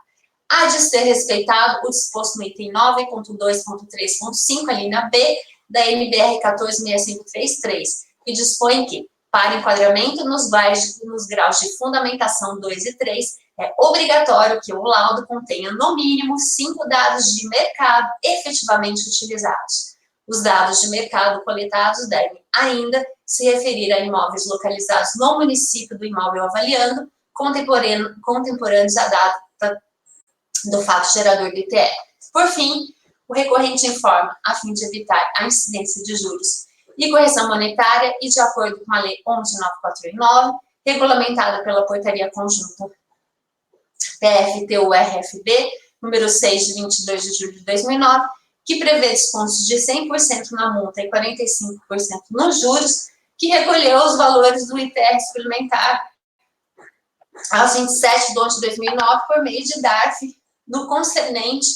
Há de ser respeitado o disposto no item 9.2.3.5, a linha B, da NBR 146533, que dispõe que, para enquadramento nos graus de fundamentação 2 e 3, é obrigatório que o laudo contenha, no mínimo, 5 dados de mercado efetivamente utilizados. Os dados de mercado coletados devem, ainda, se referir a imóveis localizados no município do imóvel avaliando, contemporâneos à data do fato gerador do ITR. Por fim, o recorrente informa, a fim de evitar a incidência de juros e correção monetária e de acordo com a Lei 11.949, regulamentada pela Portaria Conjunta PFTU-RFB, número 6, de 22 de julho de 2009, que prevê descontos de 100% na multa e 45% nos juros, que recolheu os valores do ITR suplementar aos 27 de 11 de 2009 por meio de DARF, no concernente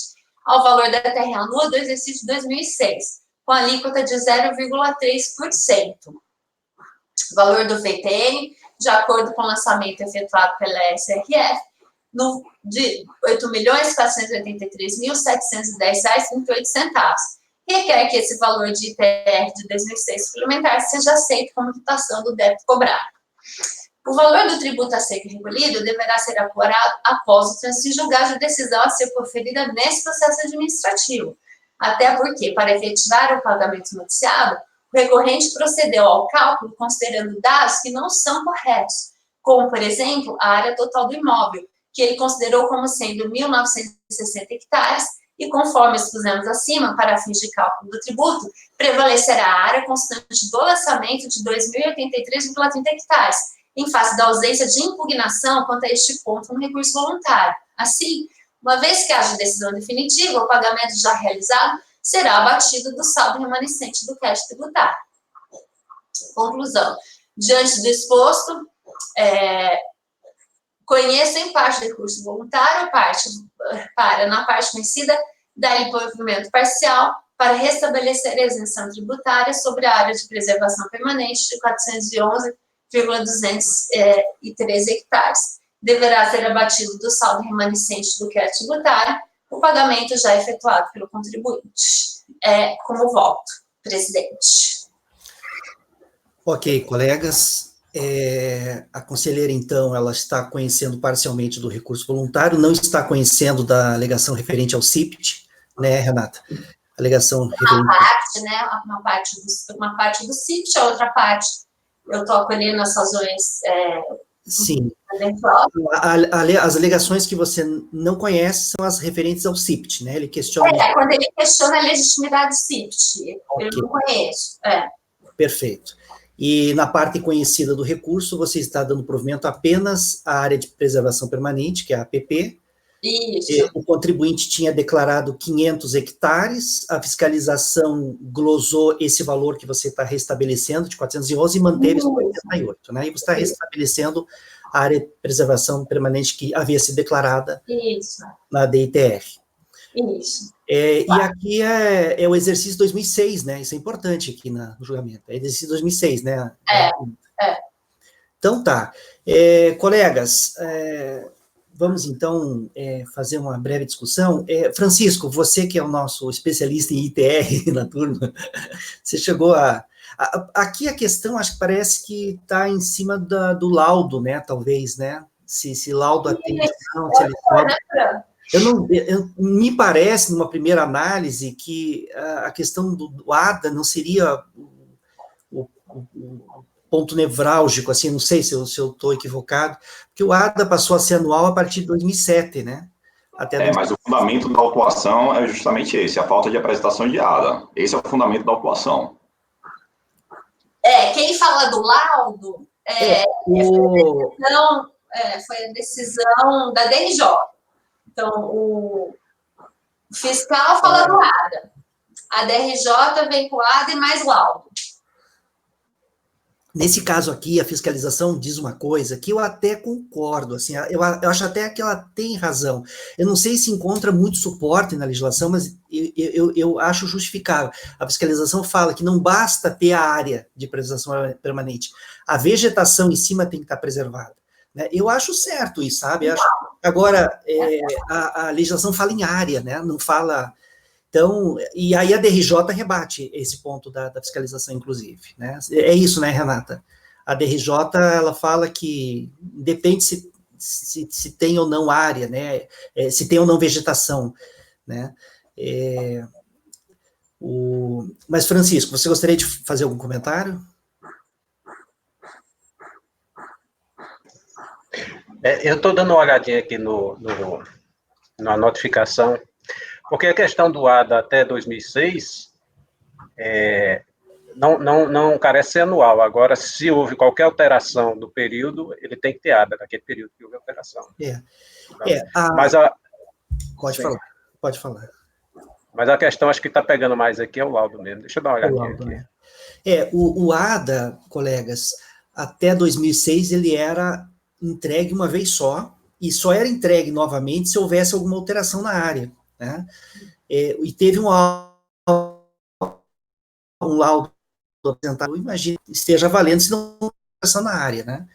ao valor da terra anua do exercício 2006, com alíquota de 0,3%. O valor do VTN, de acordo com o lançamento efetuado pela SRF, de R$ 8.483.710,38, requer que esse valor de ITR de 2006 suplementar seja aceito como quitação do débito cobrado. O valor do tributo a ser recolhido deverá ser apurado após o trânsito em julgado de decisão a ser proferida nesse processo administrativo, até porque, para efetivar o pagamento noticiado, o recorrente procedeu ao cálculo considerando dados que não são corretos, como, por exemplo, a área total do imóvel, que ele considerou como sendo 1.960 hectares, e conforme expusemos acima, para fins de cálculo do tributo, prevalecerá a área constante do lançamento de 2.083,30 hectares, em face da ausência de impugnação quanto a este ponto no recurso voluntário. Assim, uma vez que haja decisão definitiva, o pagamento já realizado será abatido do saldo remanescente do crédito tributário. Conclusão. Diante do exposto, conheço em parte o recurso voluntário, na parte conhecida, dar-lhe provimento parcial para restabelecer a isenção tributária sobre a área de preservação permanente de 411,213 hectares. Deverá ser abatido do saldo remanescente do crédito tributário o pagamento já efetuado pelo contribuinte. como voto, presidente. Ok, colegas. A conselheira, então, ela está conhecendo parcialmente do recurso voluntário, não está conhecendo da alegação referente ao CIPT, né, Renata? Alegação referente... Né? Uma parte do CIPT, a outra parte eu estou acolhendo as razões... Sim. As alegações que você não conhece são as referentes ao CIPT, né? Ele questiona... quando ele questiona a legitimidade do CIPT, okay. Eu não conheço. Perfeito. E na parte conhecida do recurso, você está dando provimento apenas à área de preservação permanente, que é a APP. Isso. O contribuinte tinha declarado 500 hectares, a fiscalização glosou esse valor que você está restabelecendo, de 411, e manteve isso 88, né? E você está restabelecendo a área de preservação permanente que havia sido declarada na DITR. Isso. E aqui é o exercício 2006, né? Isso é importante aqui no julgamento. É exercício 2006, né? Então, tá. Colegas, vamos, então, fazer uma breve discussão. Francisco, você que é o nosso especialista em ITR na turma, você chegou aqui a questão, acho que parece que está em cima do laudo, né? Talvez, né? Se laudo atende ou não, se ele pode... me parece, numa primeira análise, que a questão do ADA não seria o ponto nevrálgico, assim, não sei se eu estou equivocado, porque o ADA passou a ser anual a partir de 2007, né? Mas o fundamento da autuação é justamente esse, a falta de apresentação de ADA. Esse é o fundamento da autuação. Quem fala do laudo foi a decisão da DRJ. Então, o fiscal fala do ADA. A DRJ vem com o ADA e mais laudo. Nesse caso aqui, a fiscalização diz uma coisa que eu até concordo, assim, eu acho até que ela tem razão. Eu não sei se encontra muito suporte na legislação, mas eu acho justificável. A fiscalização fala que não basta ter a área de preservação permanente, a vegetação em cima tem que estar preservada. Né? Eu acho certo isso, sabe? Agora, a legislação fala em área, né? Não fala... Então, e aí a DRJ rebate esse ponto da fiscalização, inclusive, né? É isso, né, Renata? A DRJ, ela fala que depende se tem ou não área, né? Se tem ou não vegetação, né? Mas, Francisco, você gostaria de fazer algum comentário? Eu estou dando uma olhadinha aqui na notificação, porque a questão do ADA até 2006 não carece ser anual. Agora, se houve qualquer alteração do período, ele tem que ter ADA naquele período que houve alteração. Mas Pode falar. Mas a questão, acho que está pegando mais aqui, é o laudo mesmo. Deixa eu dar uma olhadinha aqui. Né? O ADA, colegas, até 2006, ele era entregue uma vez só, e só era entregue novamente se houvesse alguma alteração na área, né? E teve um laudo apresentado, imagino, esteja valendo se não houve alteração na área, né?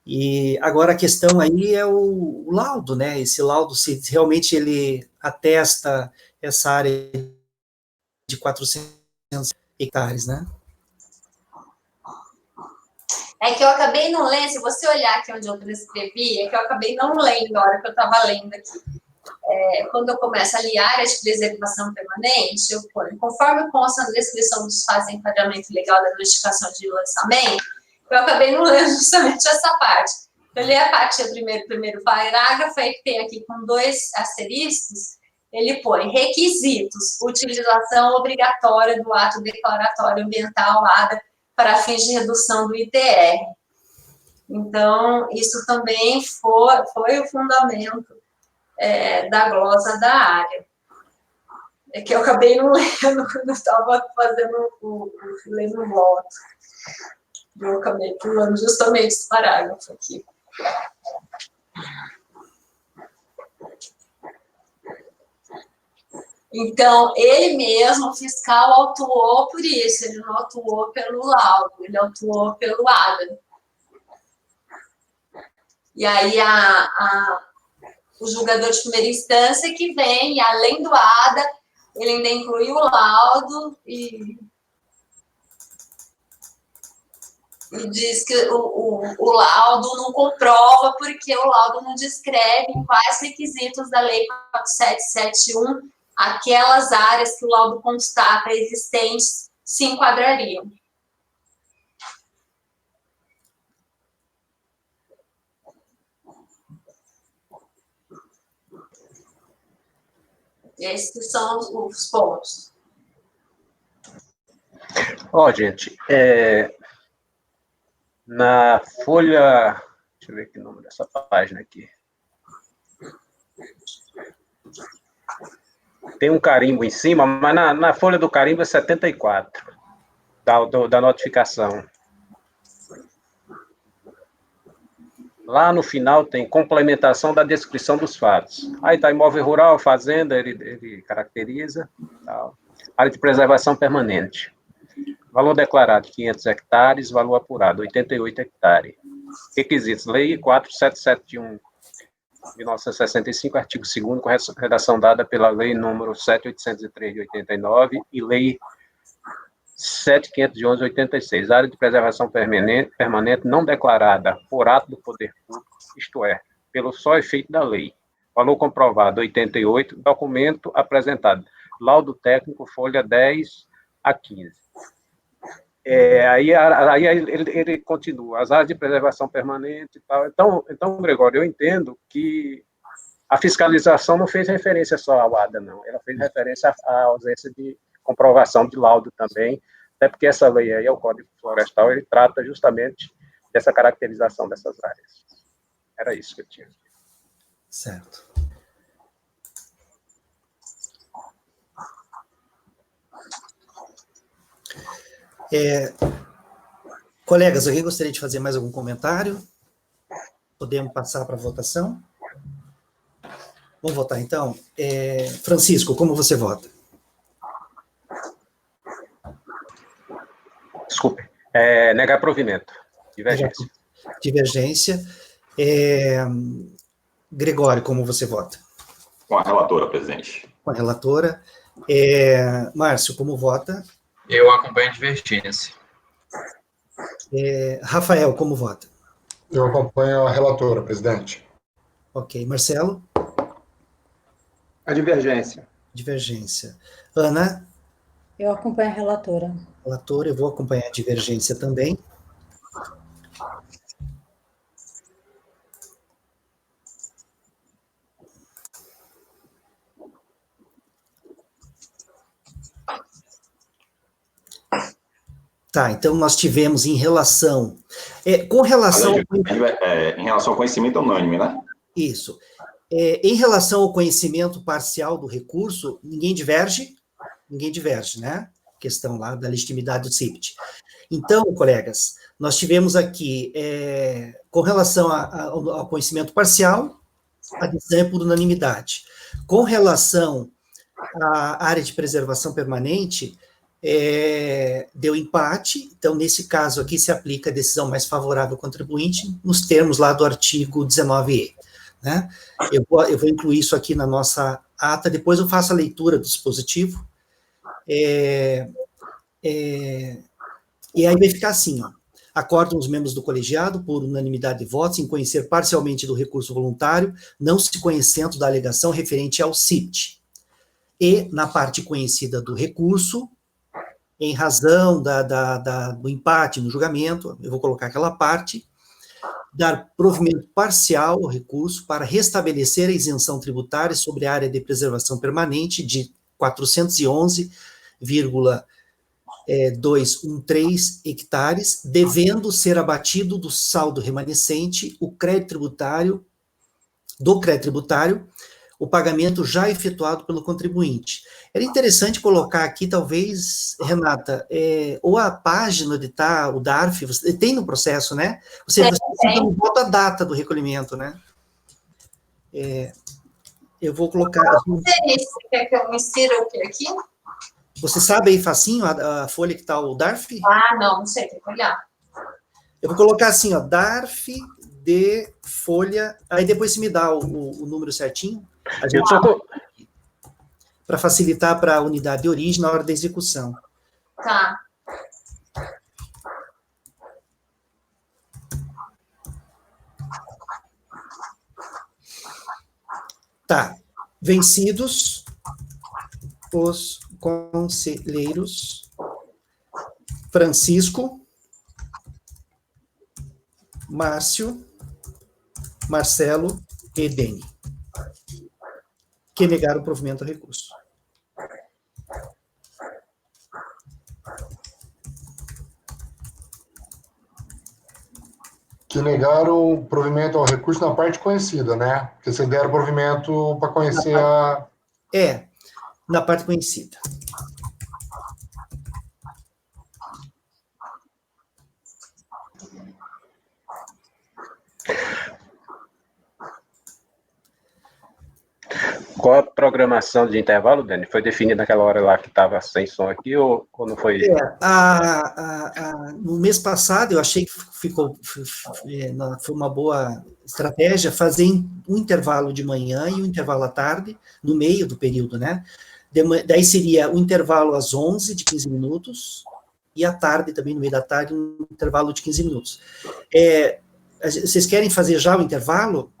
E agora a questão aí é o laudo, né? Esse laudo, se realmente ele atesta essa área de 400 hectares, né? É que eu acabei não lendo, se você olhar aqui onde eu transcrevi, é que eu acabei não lendo a hora que eu estava lendo aqui. Quando eu começo a ler área de preservação permanente, eu ponho, conforme consta na descrição dos fatos de enquadramento legal da notificação de lançamento, eu acabei não lendo justamente essa parte. Eu li a parte do primeiro parágrafo, aí que tem aqui com 2 asteriscos, ele põe requisitos, utilização obrigatória do ato declaratório ambiental ADA para fins de redução do ITR. Então, isso também foi o fundamento da glosa da área. É que eu acabei não lendo quando eu estava fazendo lendo o voto. Eu acabei pulando justamente esse parágrafo aqui. Então, ele mesmo, o fiscal, autuou por isso, ele não autuou pelo laudo, ele autuou pelo ADA. E aí, o julgador de primeira instância que vem, e além do ADA, ele ainda inclui o laudo e diz que o laudo não comprova porque o laudo não descreve quais requisitos da Lei 4771 aquelas áreas que o laudo constata existentes se enquadrariam. Esses são os pontos. Ó, gente, na folha... Deixa eu ver que número dessa página aqui. Tem um carimbo em cima, mas na folha do carimbo é 74, da notificação. Lá no final tem complementação da descrição dos fatos. Aí está imóvel rural, fazenda, ele caracteriza. Tal. Área de preservação permanente. Valor declarado, 500 hectares. Valor apurado, 88 hectares. Requisitos, Lei 4771, 1965, artigo 2º, com redação dada pela Lei número 7803 de 89 e Lei 7511 de 86. Área de preservação permanente não declarada por ato do poder público, isto é, pelo só efeito da lei. Valor comprovado, 88. Documento apresentado. Laudo técnico, folha 10 a 15. Aí ele continua. As áreas de preservação permanente e tal. Então, Gregório, eu entendo que a fiscalização não fez referência só ao ADA, não. Ela fez referência à ausência de comprovação de laudo também, até porque essa lei aí, o Código Florestal, ele trata justamente dessa caracterização dessas áreas. Era isso que eu tinha. Certo. Colegas, alguém gostaria de fazer mais algum comentário? Podemos passar para a votação? Vamos votar, então. Francisco, como você vota? Desculpe. Negar provimento. Divergência. Divergência. Gregório, como você vota? Com a relatora, presidente. Com a relatora. Márcio, como vota? Eu acompanho a divergência. Rafael, como vota? Eu acompanho a relatora, presidente. Ok. Marcelo? A divergência. Divergência. Ana? Eu acompanho a relatora. Relatora, eu vou acompanhar a divergência também. Tá, então nós tivemos em relação... com relação... Em relação ao conhecimento unânime, né? Isso. Em relação ao conhecimento parcial do recurso, ninguém diverge? Ninguém diverge, né? Questão lá da legitimidade do CIPT. Então, colegas, nós tivemos aqui, com relação ao conhecimento parcial, a decisão é por unanimidade. Com relação à área de preservação permanente, deu empate, então, nesse caso aqui, se aplica a decisão mais favorável ao contribuinte, nos termos lá do artigo 19E. Né? Eu vou incluir isso aqui na nossa ata, depois eu faço a leitura do dispositivo, e aí vai ficar assim, ó. Acordam os membros do colegiado, por unanimidade de votos, em conhecer parcialmente do recurso voluntário, não se conhecendo da alegação referente ao CIPT. E, na parte conhecida do recurso, em razão do empate no julgamento, eu vou colocar aquela parte, dar provimento parcial ao recurso para restabelecer a isenção tributária sobre a área de preservação permanente de 411,213 hectares, devendo ser abatido do saldo remanescente o crédito tributário, o pagamento já efetuado pelo contribuinte. Era interessante colocar aqui, talvez, Renata, ou a página onde está o DARF, você tem no processo, né? Você não bota a data do recolhimento, né? Eu vou colocar... Você quer que eu insira o que aqui? Você sabe aí facinho a folha que está o DARF? Não sei, tem que olhar. Eu vou colocar assim, ó, DARF de folha, aí depois você me dá o número certinho. para facilitar para a unidade de origem na hora da execução. Tá. Tá. Vencidos os conselheiros Francisco, Márcio, Marcelo e Dene, que negaram o provimento ao recurso. Que negaram o provimento ao recurso na parte conhecida, né? Porque vocês deram provimento para conhecer a... Na parte conhecida. Qual a programação de intervalo, Dani? Foi definida naquela hora lá que estava sem som aqui ou não foi? No mês passado, eu achei que foi uma boa estratégia fazer um intervalo de manhã e um intervalo à tarde, no meio do período, né? Daí seria o intervalo às 11, de 15 minutos, e à tarde, também no meio da tarde, um intervalo de 15 minutos. Vocês querem fazer já o intervalo?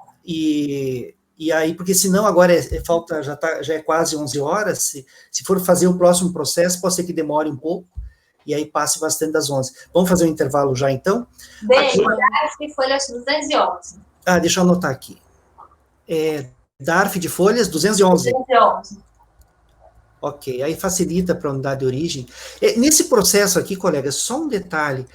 E aí, porque senão agora já é quase 11 horas, se for fazer o próximo processo, pode ser que demore um pouco, e aí passe bastante das 11. Vamos fazer um intervalo já, então? Bem, DARF de folhas 211. Deixa eu anotar aqui. DARF de folhas 211. 211. Ok, aí facilita para a unidade de origem. Nesse processo aqui, colegas, só um detalhe,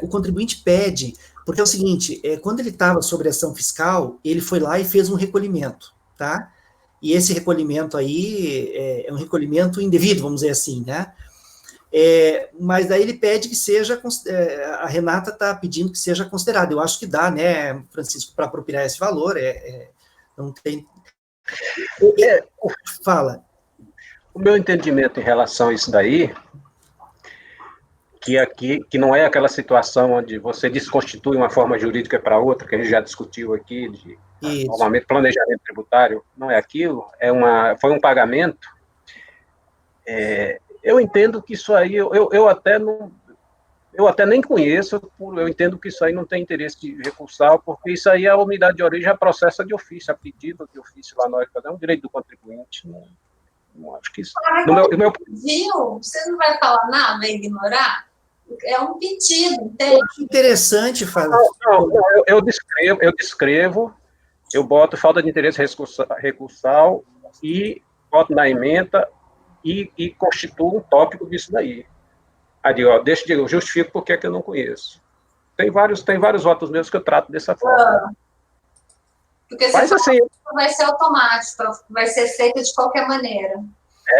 o contribuinte pede, porque é o seguinte, quando ele estava sobre ação fiscal, ele foi lá e fez um recolhimento, tá? E esse recolhimento aí é um recolhimento indevido, vamos dizer assim, né? Mas daí ele pede que seja, a Renata está pedindo que seja considerado. Eu acho que dá, né, Francisco, para apropriar esse valor, não tem... Fala. O meu entendimento em relação a isso daí, que não é aquela situação onde você desconstitui uma forma jurídica para outra, que a gente já discutiu aqui, normalmente planejamento tributário, não é aquilo, foi um pagamento. Eu entendo que isso aí, eu até nem conheço, eu entendo que isso aí não tem interesse de recursal, porque isso aí a unidade de origem já processa de ofício, a pedido de ofício lá na hora, é um direito do contribuinte, não acho que isso... Viu? Você não vai falar nada, vai ignorar? É um pedido, entende? É interessante fazer. Não, eu descrevo, eu boto falta de interesse recursal e boto na ementa e constituo um tópico disso daí. Aí digo, eu justifico porque é que eu não conheço. Tem vários votos meus que eu trato dessa forma. Porque se assim, vai ser automático, vai ser feito de qualquer maneira.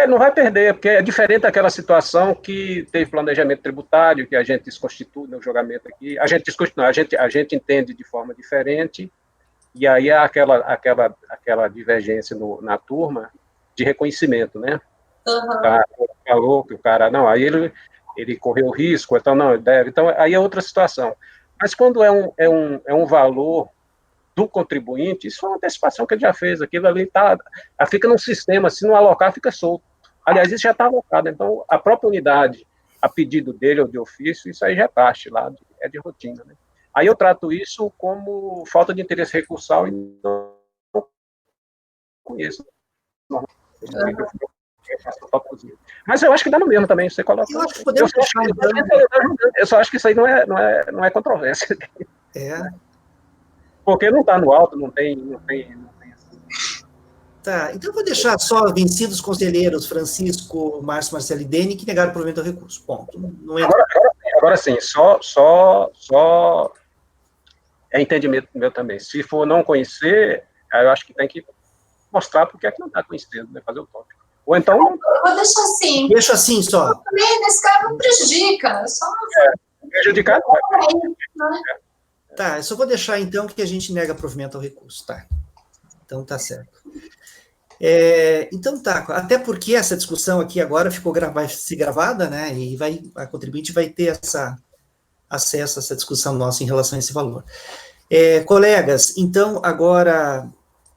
Não vai perder, porque é diferente daquela situação que teve planejamento tributário, que a gente desconstitui no julgamento aqui. A gente entende de forma diferente, e aí há aquela divergência na turma de reconhecimento, né? Falou que o cara, não, aí ele correu risco, então não, deve, então aí é outra situação. Mas quando é um valor do contribuinte, isso é uma antecipação que ele já fez, aquilo ali fica num sistema, se não alocar, fica solto. Aliás, isso já está alocado, então a própria unidade, a pedido dele ou de ofício, isso aí já é parte lá, é de rotina, né? Aí eu trato isso como falta de interesse recursal e não conheço. Mas eu acho que dá no mesmo também, você coloca. Eu acho que podemos deixar eu só acho que isso aí não é controvérsia. Porque não está no alto, não tem assim. Tá, então eu vou deixar só vencidos os conselheiros Francisco, Márcio, Marcelo e Dene, que negaram o provimento ao recurso. Ponto. Não é... Agora sim, só é entendimento meu também. Se for não conhecer, eu acho que tem que mostrar porque é que não está conhecendo, né? Fazer o tópico. Ou então... Eu vou deixar assim. Deixa assim só. Também, nesse caso, não prejudica. Só... prejudicar não vai. Tá, eu só vou deixar, então, que a gente nega provimento ao recurso, tá? Então, tá certo. Então, tá, até porque essa discussão aqui agora vai ser gravada, né, e a contribuinte vai ter acesso a essa discussão nossa em relação a esse valor. Colegas, então, agora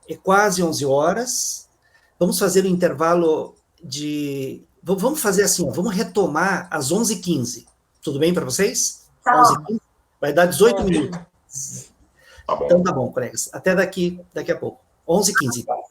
é quase 11 horas, Vamos fazer um intervalo de... Vamos fazer assim, ó, vamos retomar às 11h15. Tudo bem para vocês? Tá 11h15? Vai dar 18 minutos. Tá bom. Então tá bom, colegas. Até daqui a pouco. 11h15, então.